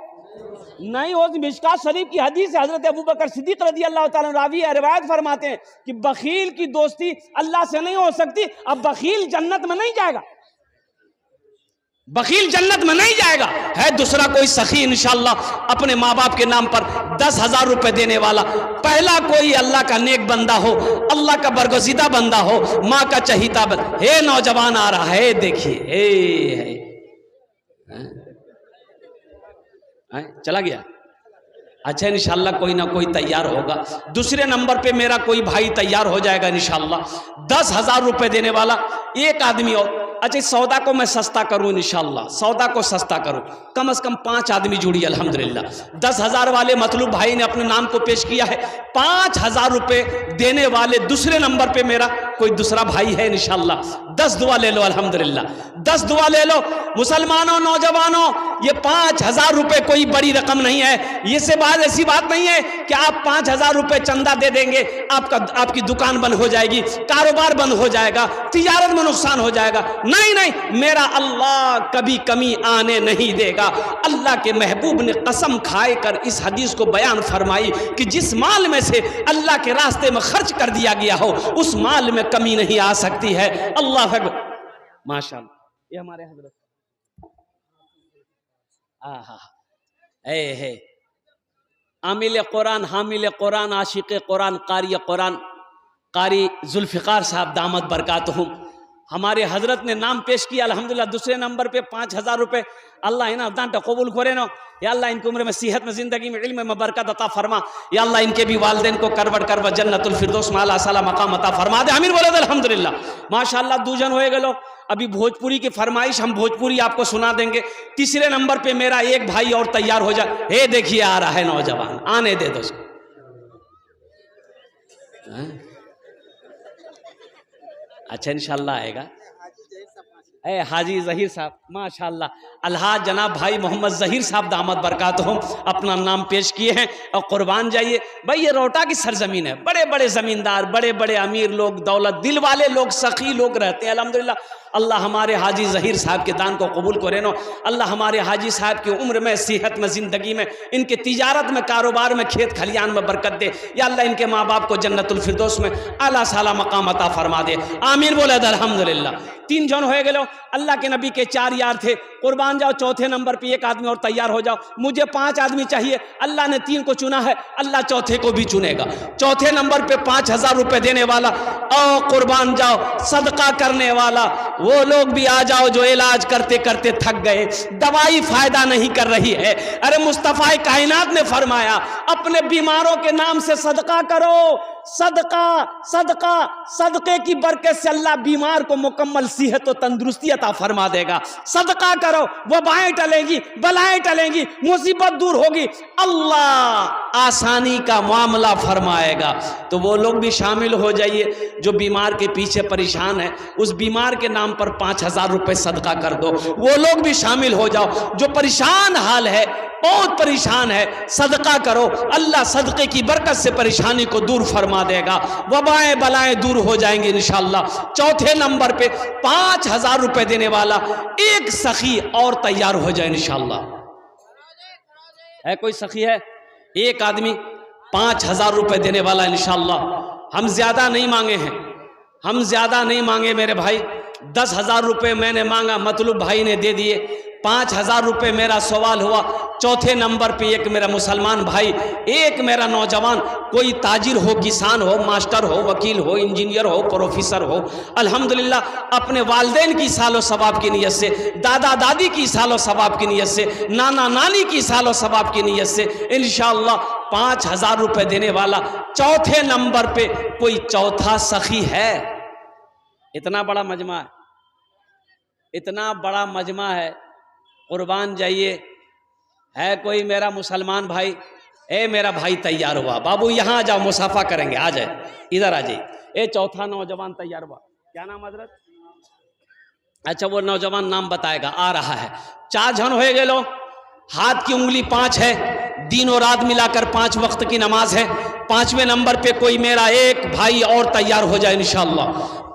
नहीं हो। मिशकात शरीफ की हदीस है, हजरत अबू बकर सिद्दीक रज़ी अल्लाह ताला रावी रिवायत फरमाते हैं कि बखील की दोस्ती अल्लाह से नहीं हो सकती। अब बखील जन्नत में नहीं जाएगा, बखील जन्नत में नहीं जाएगा। है दूसरा कोई सखी इंशाअल्लाह अपने माँ बाप के नाम पर 10,000 रुपए देने वाला। पहला कोई अल्लाह का नेक बंदा हो, अल्लाह का बरगज़ीदा बंदा हो, माँ का चहीता बंदा। हे नौजवान आ रहा है, देखिए चला गया। अच्छा, इंशाअल्लाह कोई ना कोई तैयार होगा। दूसरे नंबर पे मेरा कोई भाई तैयार हो जाएगा इंशाअल्लाह, 10,000 रुपए देने वाला एक आदमी। और अच्छा, इस सौदा को मैं सस्ता करूं इंशाअल्लाह, सौदा को सस्ता करूं, कम से कम 5 आदमी जुड़ी अल्हम्दुलिल्लाह। 10,000 वाले मतलूब भाई ने अपने नाम को पेश किया है। 5,000 रुपए देने वाले दूसरे नंबर पे मेरा कोई दूसरा भाई है इंशाअल्लाह। 10 दुआ ले लो अल्हम्दुलिल्लाह, 10 दुआ ले लो। मुसलमानों, नौजवानों, ये 5,000 रुपए कोई बड़ी रकम नहीं है। ये से बात ऐसी बात नहीं है कि आप 5,000 रुपए चंदा दे देंगे, आपकी दुकान बंद हो जाएगी, कारोबार बंद हो जाएगा, तिजारत में नुकसान हो जाएगा। नहीं नहीं, मेरा अल्लाह कभी कमी आने नहीं देगा। अल्लाह के महबूब ने कसम खाए कर इस हदीस को बयान फरमाई कि जिस माल में से अल्लाह के रास्ते में खर्च कर दिया गया हो, उस माल में कमी नहीं आ सकती है। अल्लाह अकबर, माशाअल्लाह। ये हमारे हजरत है आमिल कुरान, हामिल कुरान, आशिक कुरान, कारी जुल्फ़िकार साहब दामद बरकातहुम। हमारे हजरत ने नाम पेश किया अल्हम्दुलिल्लाह। दूसरे नंबर पे 5,000 रुपए। अल्लाह इना दान कबूल करे ना। या अल्लाह इनकी उम्र में, सेहत में, जिंदगी में, इल्म में बरकत अता फरमा। या अल्लाह इनके भी वालिदैन को करवट करवट जन्नतुल फिरदौस में आला साला मकाम अता फरमा दे। आमीन बोले अल्हम्दुलिल्लाह। माशाअल्लाह, दूजन होए गलो। अभी भोजपुरी की फरमाइश, हम भोजपुरी आपको सुना देंगे। तीसरे नंबर पे मेरा एक भाई और तैयार हो जाए। हे देखिए आ रहा है नौजवान, आने दे दो। अच्छा, इंशाअल्लाह आएगा। हाजी जहीर साहब, माशाअल्लाह, अलहाज जनाब भाई मोहम्मद जहीर साहब दामद बरकातहुम अपना नाम पेश किए हैं। और कुर्बान जाइए भाई, ये रोटा की सरजमीन है। बड़े बड़े जमींदार, बड़े बड़े अमीर लोग, दौलत दिल वाले लोग, सखी लोग रहते हैं अल्हम्दुलिल्लाह। अल्लाह हमारे हाजी जहीर साहब के दान को कबूल करे नो। अल्लाह हमारे हाजी साहब की उम्र में, सेहत में, ज़िंदगी में, इनके तिजारत में, कारोबार में, खेत खलियान में बरकत दे। या अल्लाह इनके माँ बाप को जन्नतुल फिरदौस में आला साला मकाम अता फरमा दे। आमीन बोले अल्हम्दुलिल्लाह। 3 जन हो गए। अल्लाह के नबी के 4 यार थे। कुर्बान जाओ, चौथे नंबर पे एक आदमी और तैयार हो जाओ। मुझे 5 आदमी चाहिए, अल्लाह ने 3 को चुना है, अल्लाह चौथे को भी चुनेगा। चौथे नंबर पे 5,000 रुपए देने वाला। और कुर्बान जाओ, सदका करने वाला। वो लोग भी आ जाओ जो इलाज करते करते थक गए, दवाई फायदा नहीं कर रही है। अरे मुस्तफा कायनात ने फरमाया अपने बीमारों के नाम से सदका करो। सदका सदका सदके की बरकत से अल्लाह बीमार को मुकम्मल सेहत और तंदुरुस्ती अता फरमा देगा। सदका करो, वबाएं टलेंगी, बलाएं टलेंगी, मुसीबत दूर होगी, अल्लाह आसानी का मामला फरमाएगा। तो वो लोग भी शामिल हो जाइए जो बीमार के पीछे परेशान है, उस बीमार के नाम पर 5,000 रुपए सदका कर दो। वो लोग भी शामिल हो जाओ जो परेशान हाल है, बहुत परेशान है, सदका करो, अल्लाह सदक़े की बरकत से परेशानी को दूर फरमा देगा, वबाएं बलाएं दूर हो जाएंगे इंशाअल्लाह। चौथे नंबर पे 5,000 रुपए देने वाला एक सखी और तैयार हो जाए इंशाअल्लाह। है कोई सखी है? एक आदमी 5,000 रुपए देने वाला इंशाअल्लाह। हम ज्यादा नहीं मांगे हैं, हम ज्यादा नहीं मांगे मेरे भाई। 10,000 रुपए मैंने मांगा, मतलूब भाई ने दे दिए। 5,000 रुपए मेरा सवाल हुआ। चौथे नंबर पे एक मेरा मुसलमान भाई, एक मेरा नौजवान, कोई ताजिर हो, किसान हो, मास्टर हो, वकील हो, इंजीनियर हो, प्रोफेसर हो, अल्हम्दुलिल्लाह अपने वालिदैन की सालो सवाब की नीयत से, दादा दादी की सालो सवाब की नीयत से, नाना नानी की सालो सवाब की नीयत से इंशाअल्लाह 5,000 रुपए देने वाला चौथे नंबर पे कोई चौथा सखी है। इतना बड़ा मजमा है, इतना बड़ा मजमा है, कुर्बान जाइए। है कोई मेरा मुसलमान भाई? ए मेरा भाई तैयार हुआ, बाबू यहाँ आ जाओ, मुसाफा करेंगे, आ जाए, इधर आ जाइए। ए चौथा नौजवान तैयार हुआ, क्या नाम हजरत? अच्छा वो नौजवान नाम बताएगा, आ रहा है। 4 जन हो गए लो, हाथ की उंगली 5 है, दिन और रात मिलाकर 5 वक्त की नमाज है। 5वें नंबर पे कोई मेरा एक भाई और तैयार हो जाए इंशाअल्लाह।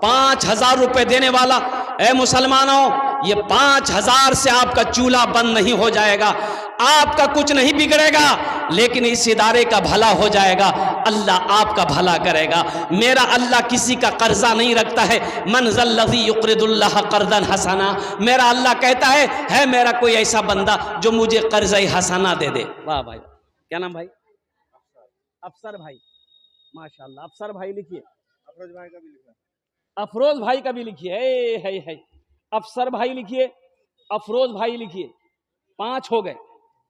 5,000 रुपए देने वाला। ए मुसलमानों, ये 5,000 से आपका चूल्हा बंद नहीं हो जाएगा, आपका कुछ नहीं बिगड़ेगा, लेकिन इस इदारे का भला हो जाएगा, अल्लाह आपका भला करेगा। मेरा अल्लाह किसी का कर्जा नहीं रखता है। मन ज़ल्लज़ी युक़रिदुल्लाह क़र्ज़न हसना, मेरा अल्लाह कहता है मेरा कोई ऐसा बंदा जो मुझे कर्ज़ हसना दे दे। वाह भाई, क्या नाम भाई? अफसर भाई, माशाअल्लाह। अफसर भाई लिखिए, अफरोज भाई का भी लिखिए, अफरोज भाई का भी लिखिए, है अफसर भाई लिखिए, अफरोज भाई लिखिए। 5 हो गए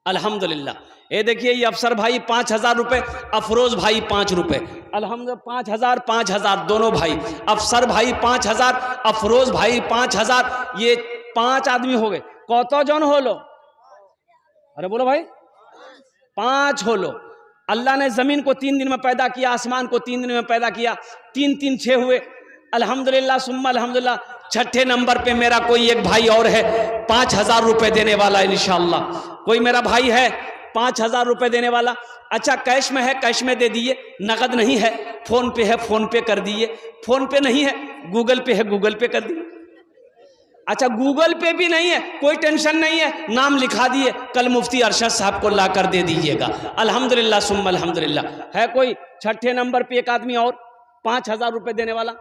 अल्हम्दुलिल्लाह। ये देखिए, ये अफसर भाई 5,000 रुपए, अफरोज भाई 5 रुपए, अल्हम्दुलिल्लाह 5,000 5,000 दोनों भाई। अफसर भाई 5,000, अफरोज भाई 5,000, ये 5 आदमी हो गए। कौतो जन हो लो? अरे बोलो भाई, 5 हो लो। अल्लाह ने जमीन को 3 दिन में पैदा किया, आसमान को 3 दिन में पैदा किया, 3 3 6 हुए अल्हम्दुलिल्लाह सुम्मा अल्हम्दुलिल्लाह। छठे नंबर पे मेरा कोई एक भाई और है, 5,000 रुपए देने वाला इंशाअल्लाह। कोई मेरा भाई है 5,000 रुपए देने वाला। अच्छा कैश में है, कैश में दे दिए, नगद नहीं है, फोन पे है, फोन पे कर दिए, फोन पे नहीं है, गूगल पे है, गूगल पे कर दिए। अच्छा गूगल पे भी नहीं है, कोई टेंशन नहीं है, नाम लिखा दिए, कल मुफ्ती अरशद साहब को ला कर दे दीजिएगा। अल्हम्दुलिल्लाह सुम्मा अल्हम्दुलिल्लाह। है कोई छठे नंबर पे एक आदमी और 5,000 रुपए देने वाला?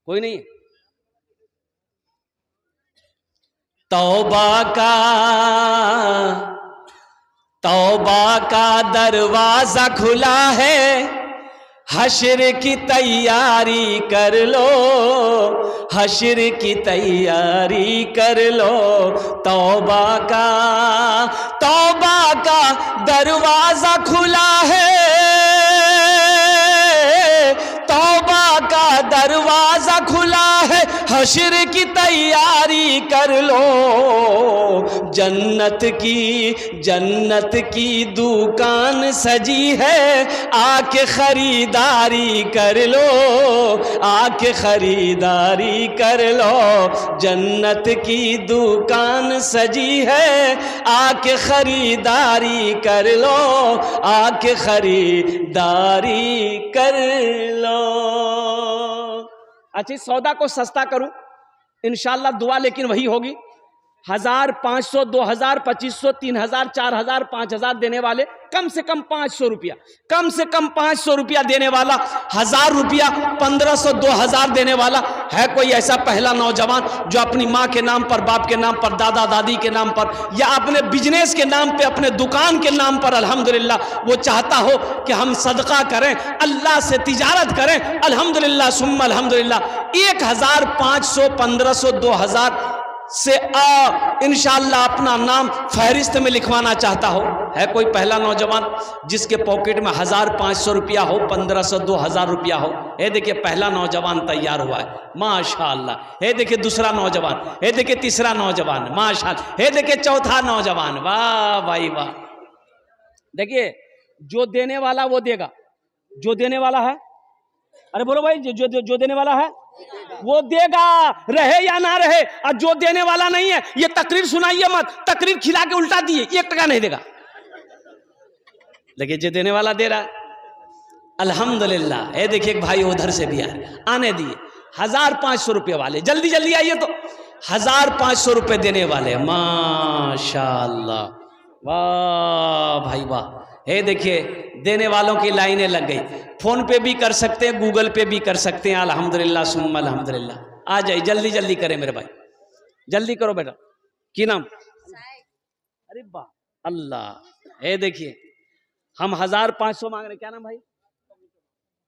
कोई नहीं है? तौबा का दरवाजा खुला है, हश्र की तैयारी कर लो, हश्र की तैयारी कर लो। तौबा का दरवाजा खुला है, तौबा का दरवाजा खुला है, हश्र की तैयारी कर लो। जन्नत की दुकान सजी है, आके खरीदारी कर लो, आके खरीदारी कर लो। जन्नत की दुकान सजी है, आके खरीदारी कर लो, आके खरीदारी कर लो। अच्छा सौदा को सस्ता करूं इंशाअल्लाह, दुआ लेकिन वही होगी। 1,000 500 2,000 2,500 3,000 4,000 5,000 देने वाले कम से कम 500 रुपया, कम से कम 500 रुपया देने वाला, 1,000 रुपया 1,500 2,000 देने वाला। है कोई ऐसा पहला नौजवान जो अपनी माँ के नाम पर, बाप के नाम पर, दादा दादी के नाम पर, या अपने बिजनेस के नाम पे, अपने दुकान के नाम पर अल्हम्दुलिल्लाह वो चाहता हो कि हम सदका करें, अल्लाह से तिजारत करें? अल्हम्दुलिल्लाह सुम्मा अल्हम्दुलिल्लाह। 1,000 500 1,500 2,000 से इंशाअल्लाह अपना नाम फहरिस्त में लिखवाना चाहता हो? है कोई पहला नौजवान जिसके पॉकेट में 1,000 500 रुपया हो, 1,500 2,000 रुपया हो? ये देखिए पहला नौजवान तैयार हुआ है माशाअल्लाह। ये देखिए दूसरा नौजवान, ये देखिए तीसरा नौजवान माशाअल्लाह, ये देखिए चौथा नौजवान। वाह भाई वाह। देखिए जो देने वाला वो देगा, जो देने वाला है, अरे बोलो भाई, जो देने वाला है वो देगा रहे या ना रहे, और जो देने वाला नहीं है ये तकरीर सुनाइए मत, तकरीर खिला के उल्टा दिए, 1 टका नहीं देगा। लेकिन जो देने वाला दे रहा है अल्हम्दुलिल्लाह। ये देखिए एक भाई उधर से भी आने दिए 1500 रुपये वाले, जल्दी जल्दी आइए। तो 1500 रुपये देने वाले, माशाअल्लाह, वाह भाई वाह। ये देखिए देने वालों की लाइनें लग गई। फोन पे भी कर सकते हैं, गूगल पे भी कर सकते हैं। अल्हम्दुलिल्लाह सुम्मा अल्हम्दुलिल्लाह। आ जाइए, जल्दी जल्दी करें मेरे भाई, जल्दी करो बेटा। की नाम? अरे वाह अल्लाह। ये देखिए हम 1500 मांग रहे, क्या नाम भाई?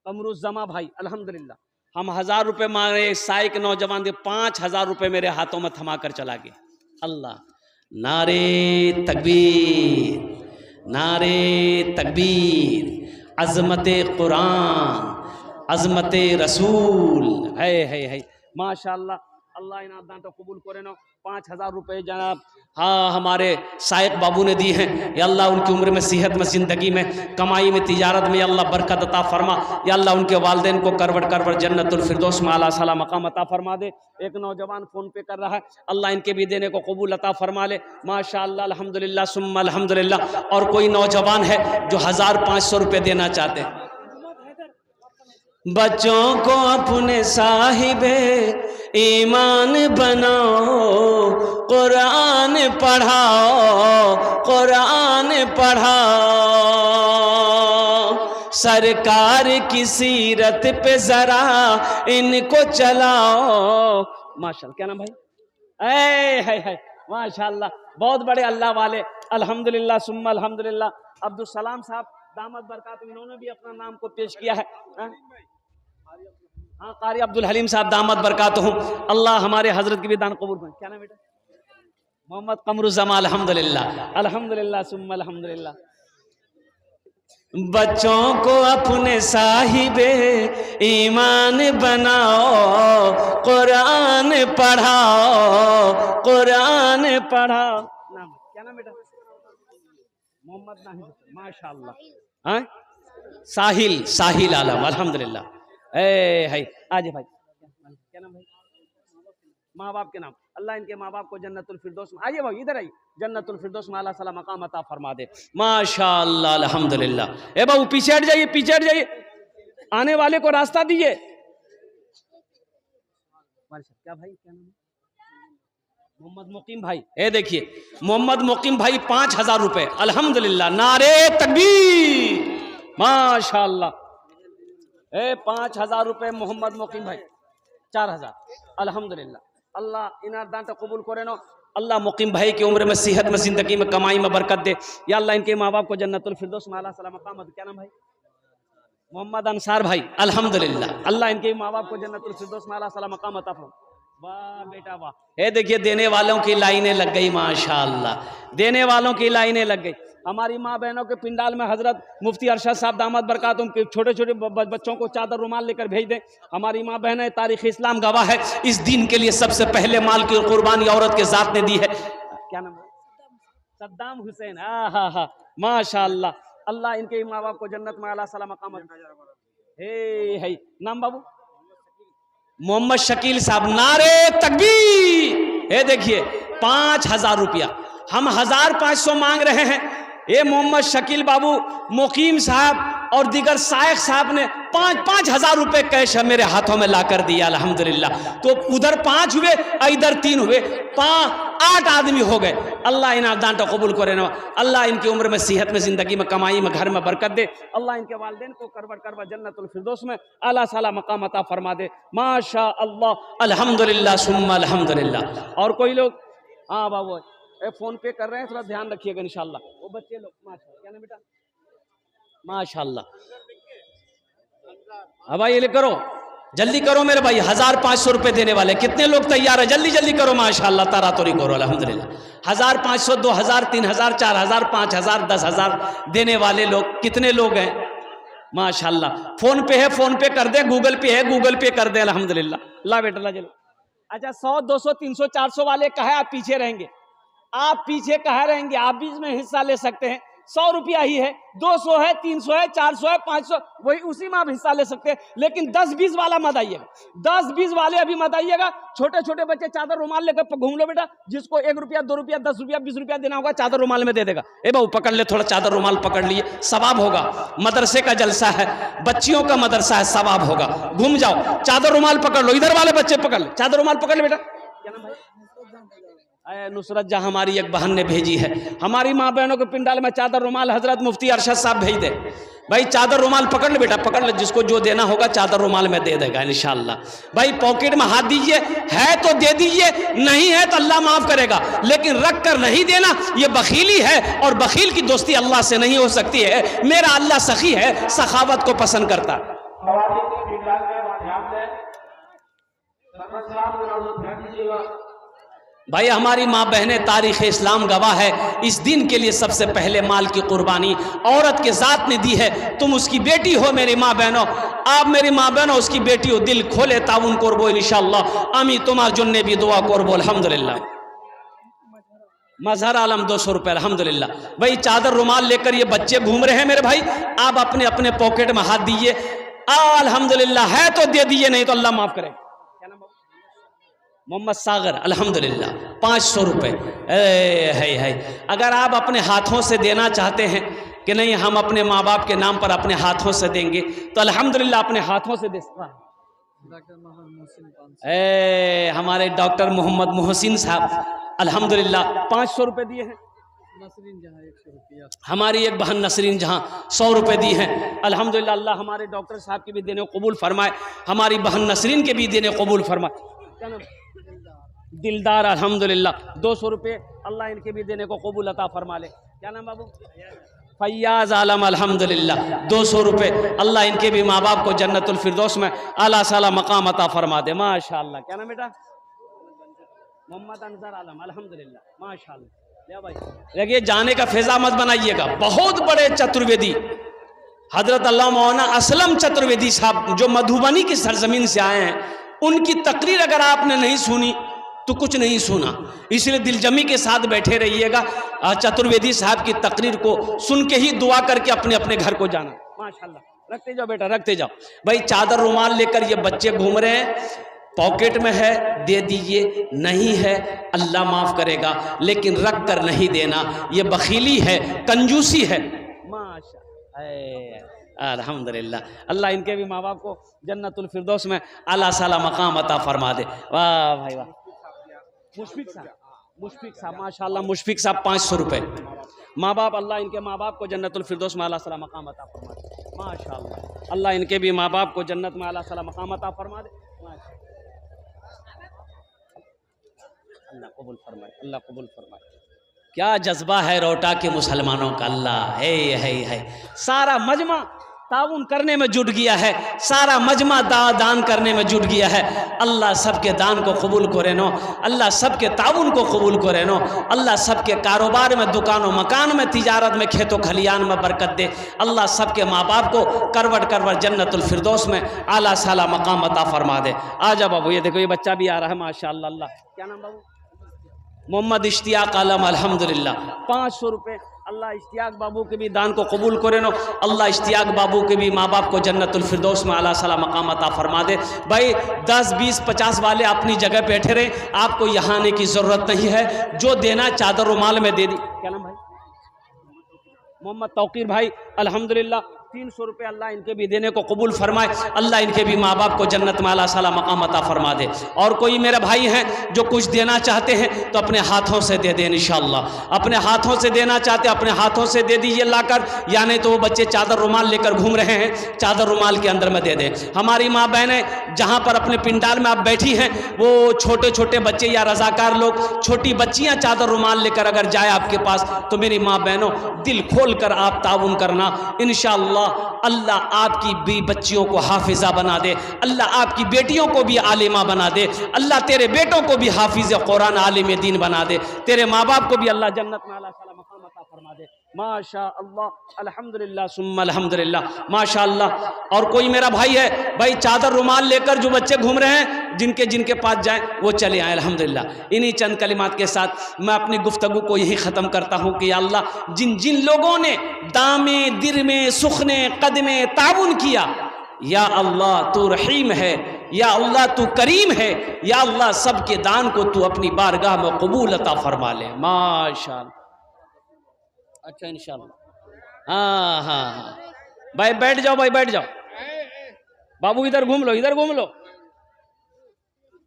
कमरुज़्ज़मा भाई, अल्हम्दुलिल्लाह। हम 1000 रुपये मांग रहे, साई के नौजवान दे 5000 रुपये मेरे हाथों में थमा कर चला गया। अल्लाह, नारे तकबीर, नारे तकबीर, अज़मत कुरान, अज़मत रसूल, है माशाअल्लाह। अल्लाह इनाम दान तो कबूल करे ना। 5000 रुपये जनाब हाँ हमारे साइक बाबू ने दिए हैं। या अल्लाह उनकी उम्र में, सेहत में, ज़िंदगी में, कमाई में, तिजारत में या अल्लाह बरकत अता फरमा। या अल्लाह उनके वालिदैन को करवट करवट जन्नतुल फिरदौस में आला साला मकाम अता फरमा दे। एक नौजवान फ़ोन पे कर रहा है, अल्लाह इनके भी देने को कबूल अता फरमा ले, माशाअल्लाह अल्हम्दुलिल्लाह सुम्मा अल्हम्दुलिल्लाह। और कोई नौजवान है जो 1500 रुपये देना चाहते हैं। बच्चों को अपने साहिबे ईमान बनाओ, कुरान पढ़ाओ, कुरान पढ़ाओ, सरकार की सीरत पे जरा इनको चलाओ। माशाअल्लाह, क्या नाम भाई? है माशाअल्लाह, बहुत बड़े अल्लाह वाले, अल्हम्दुलिल्लाह सुम्मा अल्हम्दुलिल्लाह। अब्दुल सलाम साहब दामद बरकात, इन्होंने भी अपना नाम को पेश किया है। हाँ कारी अब्दुल हलीम साहब दामद बरकात हूँ। अल्लाह हमारे हजरत की भी दान कबूल करें। क्या नाम बेटा? मोहम्मद कमरुज़्ज़मा, अल्हम्दुलिल्लाह अल्हम्दुलिल्लाह सुम्मा अल्हम्दुलिल्लाह। बच्चों को अपने साहिबे ईमान बनाओ, कुरान पढ़ाओ, कुरान पढ़ाओ। नाम क्या नाम बेटा? मोहम्मद नाहिद, माशाअल्लाह। हाँ साहिल, साहिल आलम, अल्हम्दुलिल्लाह। है आज भाई, क्या नाम भाई? माँ बाप के नाम, अल्लाह इनके माँ बाप को जन्नतुल फिरदौस में, आइए भाई इधर आइए, जन्नतुल फिरदौस में आला सला मकाम अता फरमा दे, माशाअल्लाह अल्हम्दुलिल्लाह। ए बाबू पीछे हट जाइए, पीछे हट जाइए, आने वाले को रास्ता दीजिए। क्या भाई, क्या नाम? मोहम्मद मुकीम भाई। ए देखिए मोहम्मद मुकीम भाई 5000 रुपये, अल्हम्दुलिल्लाह, नारे तकबीर, माशाअल्लाह। 5000 रुपये मोहम्मद मुकीम भाई, 4000, अल्हम्दुलिल्लाह। अल्लाह इनार दान तो कबूल करे नो। अल्लाह मुकीम भाई की उम्र में, सेहत में, जिंदगी में, कमाई में बरकत दे। या अल्लाह इनके माँ बाप को जन्नतुल फिरदौस में आला सला मकाम। क्या नाम भाई? मोहम्मद अंसार भाई, अल्हम्दुलिल्लाह। अल्लाह इनके माँ बाप को जन्नतुल फिरदौस में आला सला मकाम अता फरमा। वाह बेटा वाह। ये देखिए देने वालों की लाइनें लग गई, माशाअल्लाह, देने वालों की लाइनें लग गई। हमारी माँ बहनों के पिंडाल में हजरत मुफ्ती अरशद साहब दामद बरकातुहू के छोटे छोटे बच्चों को चादर रुमाल लेकर भेज दें। हमारी माँ बहनें, तारीख इस्लाम गवाह है, इस दिन के लिए सबसे पहले माल की कुर्बानी औरत के जात ने दी है। क्या नाम है? सद्दाम हुसैन। हा माशाअल्लाह। अल्लाह इनके माँ बाप को जन्नत में आला सला मकाम। है नाम बाबू? मोहम्मद शकील साहब, नारे तकबीर। ये देखिए 5000 रुपया, हम 1500 मांग रहे हैं। ये मोहम्मद शकील बाबू, मुकीम साहब और दीगर शायख साहब ने 5,000 रुपये कैश मेरे हाथों में ला कर दिया, अल्हम्दुलिल्लाह। तो उधर 5 हुए, इधर 3 हुए, 8 आदमी हो गए। अल्लाह इन दान तो कबूल करे ना। अल्लाह इनकी उम्र में, सेहत में, जिंदगी में, कमाई में, घर में बरकत दे। अल्लाह इनके वालिदैन को करवट करवट जन्नतुल फिरदौस में आला साला मकाम अता फरमा दे, माशा अल्लाह, अल्हम्दुलिल्लाह सुम्मा अल्हम्दुलिल्लाह। और कोई लोग? हाँ बाबू फोन पे कर रहे हैं, थोड़ा ध्यान रखिएगा इंशाल्लाह। वो बच्चे लोग, माशाअल्लाह, क्या नाम बेटा? माशाअल्लाह। अब भाई ये करो, जल्दी करो मेरे भाई, 1500 रुपये देने वाले कितने लोग तैयार है? जल्दी जल्दी करो माशाअल्लाह, तारा तोरी करो अल्हम्दुलिल्लाह। 1500, 2000, 3000, 4000, 5000, 10,000 देने वाले लोग कितने लोग हैं? माशाअल्लाह। फोन पे है, फोन पे कर दे, गूगल पे है, गूगल पे कर दे, अल्हम्दुलिल्लाह। ला बेटा ला चलो। अच्छा 100, 200, 300, 400 वाले कहा आप पीछे रहेंगे? आप पीछे कहाँ रहेंगे? आप भी इसमें हिस्सा ले सकते हैं। 100 रुपया ही है, 200 है, 300 है, 400 है, 500, वही उसी में आप हिस्सा ले सकते हैं। लेकिन 10-20 वाला मत आइएगा, 10-20 वाले अभी मत आइएगा। छोटे छोटे बच्चे चादर रुमाल लेकर घूम लो बेटा, जिसको 1 रुपया, 2 रुपया, 10 रुपया, 20 रुपया देना होगा चादर रुमाल में दे देगा। ए बाबू पकड़ ले, थोड़ा चादर रुमाल पकड़ लिए, सवाब होगा। मदरसे का जलसा है, बच्चियों का मदरसा है, सवाब होगा। घूम जाओ, चादर रुमाल पकड़ लो, इधर वाले बच्चे पकड़ ले, चादर रुमाल पकड़ ले बेटा। क्या नाम भाई? नुसरत जहां हमारी एक बहन ने भेजी है, हमारी माँ बहनों के पिंडाल में चादर रुमाल हजरत मुफ्ती अरशद साहब भेज दे। भाई चादर रुमाल पकड़ ले बेटा, पकड़ ले, जिसको जो देना होगा चादर रुमाल में दे देगा इंशाअल्लाह। भाई पॉकेट में हाथ दीजिए, है तो दे दीजिए, नहीं है तो अल्लाह माफ करेगा, लेकिन रख कर नहीं देना ये बखीली है, और बखील की दोस्ती अल्लाह से नहीं हो सकती है। मेरा अल्लाह सखी है, सखावत को पसंद करता। भाई हमारी माँ बहनें तारीख़ इस्लाम गवाह है, इस दिन के लिए सबसे पहले माल की कुर्बानी औरत के ज़ात ने दी है। तुम उसकी बेटी हो मेरी माँ बहनों, आप मेरी माँ बहनों उसकी बेटी हो, दिल खोले ताउन करबो इंशाअल्लाह। आमी तुम्हार जुन्ने भी दुआ करबो अल्हम्दुलिल्लाह। मजहर आलम 200 रुपये अल्हम्दुलिल्लाह। भाई चादर रुमाल लेकर ये बच्चे घूम रहे हैं मेरे भाई, आप अपने अपने पॉकेट में हाथ दीजिए, अल्हम्दुलिल्लाह, है तो दे दीजिए, नहीं तो अल्लाह माफ करे। मोहम्मद सागर अल्हम्दुलिल्लाह 500 रुपये है। अगर आप अपने हाथों से देना चाहते हैं कि नहीं हम अपने माँ बाप के नाम पर अपने हाथों से देंगे, तो अल्हम्दुलिल्लाह अपने हाथों से दे सकते। हमारे डॉक्टर मोहम्मद मोहसिन साहब अल्हम्दुलिल्लाह 500 रुपये दिए हैं। नसरीन जहां 100 रुपया, हमारी एक बहन नसरीन जहां 100 रुपये दी हैं अल्हम्दुलिल्लाह। अल्लाह हमारे डॉक्टर साहब के भी देने कबूल फरमाए, हमारी बहन नसरीन के भी देने कबूल फरमाए। क्या नाम? दिलदार अल्हम्दुलिल्लाह 200 रुपये, अल्लाह इनके भी देने को कबूल अता फरमा ले। क्या नाम बाबू? फैयाज आलम अल्हम्दुलिल्लाह 200 रुपये, अल्लाह इनके भी माँ बाप को जन्नतुल फिरदौस में आला साला मकाम अता फरमा दे माशाअल्लाह। क्या नाम बेटा? मोहम्मद अंजर आलम अल्हम्दुलिल्लाह माशाअल्लाह। भाई देखिए जाने का फैजा मत बनाइएगा, बहुत बड़े चतुर्वेदी हजरत अल्लाह मौलाना असलम चतुर्वेदी साहब जो मधुबनी की सरजमीन से आए हैं, उनकी तकरीर अगर आपने नहीं सुनी तो कुछ नहीं सुना, इसलिए दिलजमी के साथ बैठे रहिएगा। चतुर्वेदी साहब की तकरीर को सुन के ही दुआ करके अपने अपने घर को जाना माशाअल्लाह। रखते जाओ बेटा, रखते जाओ। भाई चादर रुमाल लेकर ये बच्चे घूम रहे हैं, पॉकेट में है दे दीजिए, नहीं है अल्लाह माफ करेगा, लेकिन रख कर नहीं देना ये बखीली है, कंजूसी है माशाअल्लाह। अल्हम्दुलिल्लाह, अल्लाह इनके भी माँ बाप को जन्नतुल फिरदौस में आला साला मकाम अता फरमा दे। वाह भाई वाह। मुशफिक साहब माशाअल्लाह, मुशफिक साहब 500 रुपये, माँ बाप अल्लाह इनके माँ बाप को जन्नतुल फिरदौस में आला साला मकाम अता फरमा दे माशाअल्लाह। अल्लाह इनके भी माँ बाप को जन्नत में आला साला मकाम अता फरमा दे। अल्लाह कबूल फरमाए, अल्लाह कबूल फरमाए। क्या जज्बा है रोटा के मुसलमानों का, अल्लाह है। सारा मजमा ताउन करने में जुट गया है, सारा मजमा दान करने में जुट गया है। अल्लाह सबके दान को कबूल करे नो, अल्लाह सबके ताउन को कबूल करे नो, अल्लाह सबके कारोबार में, दुकानों मकान में, तिजारत में, खेतों खलियान में बरकत दे। अल्लाह सबके माँ बाप को करवट करवट जन्नतुल फिरदौस में आला साला मकाम अता फरमा दे। आ जा बाबू, ये देखो ये बच्चा भी आ रहा है माशाअल्लाह। अल्लाह क्या नाम बाबू? मोहम्मद इश्तियाक आलम अल्हम्दुलिल्लाह 500 रुपये, अल्लाह इश्तियाक बाबू के भी दान को कबूल करे नो, अल्लाह इश्तियाक बाबू के भी माँ बाप को जन्नतुल फिरदौस में आला साला मकाम अता फरमा दे। भाई 10, 20, 50 वाले अपनी जगह बैठे रहे, आपको यहाँ आने की ज़रूरत नहीं है, जो देना चादर रुमाल में दे दी। क्या नाम भाई? मोहम्मद तौकीर भाई अल्हम्दुलिल्लाह 300 रुपये, अल्लाह इनके भी देने को कबूल फरमाए, अल्लाह इनके भी माँ बाप को जन्नत में आला साला मकाम अता फरमा दे। और कोई मेरे भाई हैं जो कुछ देना चाहते हैं तो अपने हाथों से दे दें इंशाअल्लाह, अपने हाथों से देना चाहते अपने हाथों से दे दीजिए लाकर, या नहीं तो वो बच्चे चादर रुमाल लेकर घूम रहे हैं, चादर रुमाल के अंदर में दे दें। हमारी माँ बहनें जहाँ पर अपने पिंडाल में आप बैठी हैं, वो छोटे छोटे बच्चे या रजाकार लोग, छोटी बच्चियाँ चादर रुमाल लेकर अगर जाए आपके पास, तो मेरी माँ बहनों दिल खोल कर आप ताउन करना इंशाअल्लाह। अल्लाह आपकी भी बच्चियों को हाफिजा बना दे, अल्लाह आपकी बेटियों को भी आलिमा बना दे, अल्लाह तेरे बेटों को भी हाफिज कुरान आलिम दीन बना दे, तेरे माँ बाप को भी अल्लाह जन्नत में आला साला मकाम अता फरमा दे। फरमा दे। माशा अल्लाह, अल्हम्दुलिल्लाह सुम्मा अल्हम्दुलिल्लाह, माशा अल्लाह। और कोई मेरा भाई है, भाई चादर रुमाल लेकर जो बच्चे घूम रहे हैं, जिनके जिनके पास जाएं वो चले आए अल्हम्दुलिल्लाह। इन्हीं चंद कलिमात के साथ मैं अपनी गुफ्तगू को यही ख़त्म करता हूँ कि या अल्लाह, जिन जिन लोगों ने दामे दिरमे सुखने कदमे ताउन किया, या अल्लाह तू रहीम है, या अल्लाह तू करीम है, या अल्लाह सबके दान को तू अपनी बारगाह में कबूल अता फरमा ले। माशाअल्लाह। अच्छा इंशाअल्लाह। हाँ हाँ हाँ भाई बैठ जाओ, भाई बैठ जाओ। बाबू इधर घूम लो, इधर घूम लो,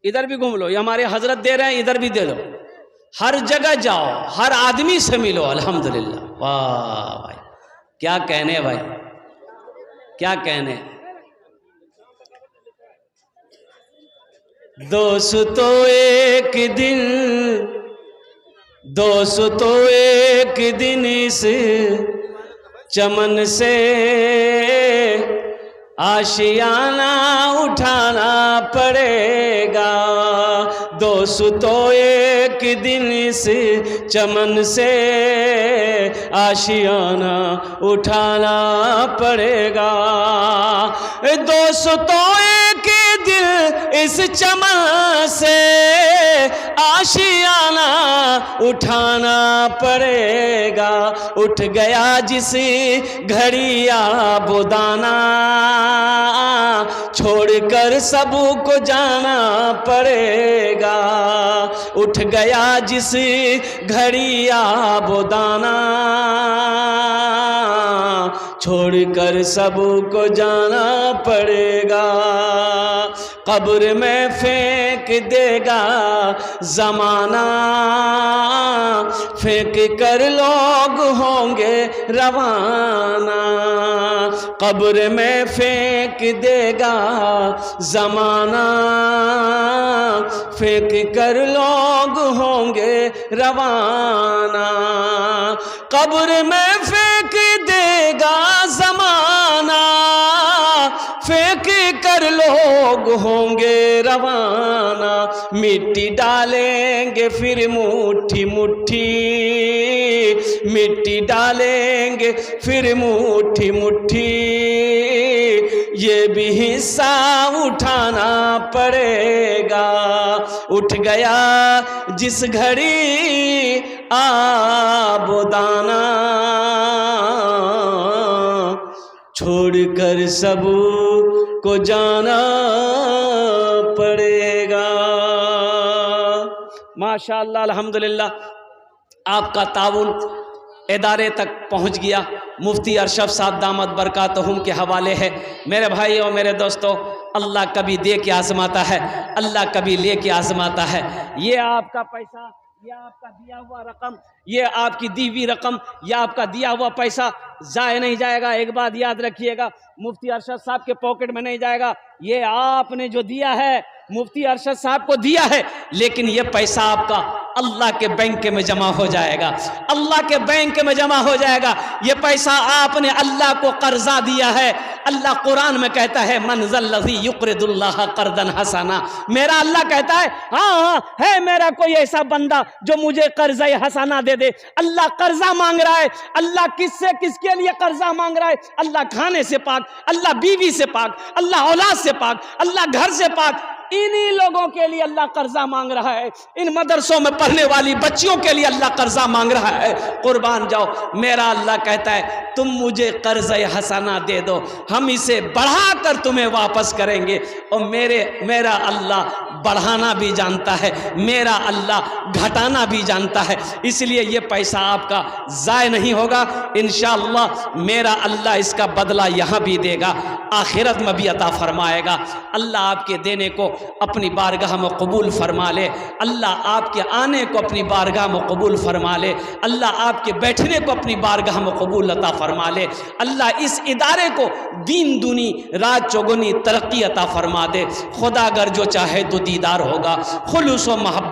इधर भी घूम लो। ये हमारे हजरत दे रहे हैं, इधर भी दे लो। हर जगह जाओ, हर आदमी से मिलो अल्हम्दुलिल्लाह। वाह भाई, क्या कहने भाई, क्या कहने। दोस्तों एक दिन, दोस्तों एक दिन इस चमन से आशियाना उठाना पड़ेगा। दोस्तों एक दिन इस चमन से आशियाना उठाना पड़ेगा। दोस्तों एक दिन इस चमन से आशियाना उठाना पड़ेगा। उठ गया जिस घड़ी आबोदाना, छोड़कर सबको जाना पड़ेगा। उठ गया जिस घड़ी आबोदाना, छोड़कर सबको जाना पड़ेगा। कब्र में फेंक देगा जमाना, फेंक कर लोग होंगे रवाना। कब्र में फेंक देगा जमाना, फेंक कर लोग होंगे रवाना। कब्र में फेंक देगा जमाना, फेंक कर लोग होंगे रवाना। मिट्टी डालेंगे फिर मुट्ठी मुट्ठी, मिट्टी डालेंगे फिर मुट्ठी मुट्ठी। ये भी हिस्सा उठाना पड़ेगा। उठ गया जिस घड़ी आबोदाना, छोड़कर सब को जाना पड़ेगा। माशाअल्लाह अल्हम्दुलिल्लाह। आपका ताउन इदारे तक पहुंच गया। मुफ्ती अरशद साहब दामद बरकातहुम के हवाले है। मेरे भाई और मेरे दोस्तों, अल्लाह कभी दे के आजमाता है, अल्लाह कभी ले के आजमाता है। ये आपका पैसा, ये आपका दिया हुआ रकम, ये आपकी दी हुई रकम, या आपका दिया हुआ पैसा जाए नहीं जाएगा। एक बात याद रखिएगा, मुफ्ती अरशद साहब के पॉकेट में नहीं जाएगा। ये आपने जो दिया है, मुफ्ती अरशद साहब को दिया है, लेकिन ये पैसा आपका अल्लाह के बैंक में जमा हो जाएगा, अल्लाह के बैंक में जमा हो जाएगा। ये पैसा आपने अल्लाह को कर्जा दिया है। अल्लाह कुरान में कहता है, मनज़ल्लज़ी युक़रिदुल्लाह क़र्ज़न हसना। मेरा अल्लाह कहता है, हाँ है मेरा कोई ऐसा बंदा जो मुझे कर्ज़े हसना दे दे। अल्लाह कर्जा मांग रहा है। अल्लाह किससे, किसके लिए कर्जा मांग रहा है? अल्लाह खाने से पाक, अल्लाह बीवी से पाक, अल्लाह औलाद से पाक, अल्लाह घर से पाक। इन्हीं लोगों के लिए अल्लाह कर्जा मांग रहा है। इन मदरसों में पढ़ने वाली बच्चियों के लिए अल्लाह कर्जा मांग रहा है। कुर्बान जाओ, मेरा अल्लाह कहता है, तुम मुझे कर्ज़े हसना दे दो, हम इसे बढ़ाकर तुम्हें वापस करेंगे। और मेरा अल्लाह बढ़ाना भी जानता है, मेरा अल्लाह घटाना भी जानता है। इसलिए ये पैसा आपका ज़ाय नहीं होगा। इंशाअल्लाह मेरा अल्लाह इसका बदला यहाँ भी देगा, आखिरत में भी अता फरमाएगा। अल्लाह आपके देने को अपनी बारगाह में कबूल फरमा ले। अल्लाह आपके आने को अपनी बारगाह में कबूल फरमा ले। अल्लाह आपके बैठने को अपनी बारगाह में कबूल अता फरमा ले। अल्लाह इस इदारे को दीन दुनी रात चौगुनी तरक्की अता फरमा दे। खुदा अगर जो चाहे तो दीदार होगा। खुलूस व मोहब्बत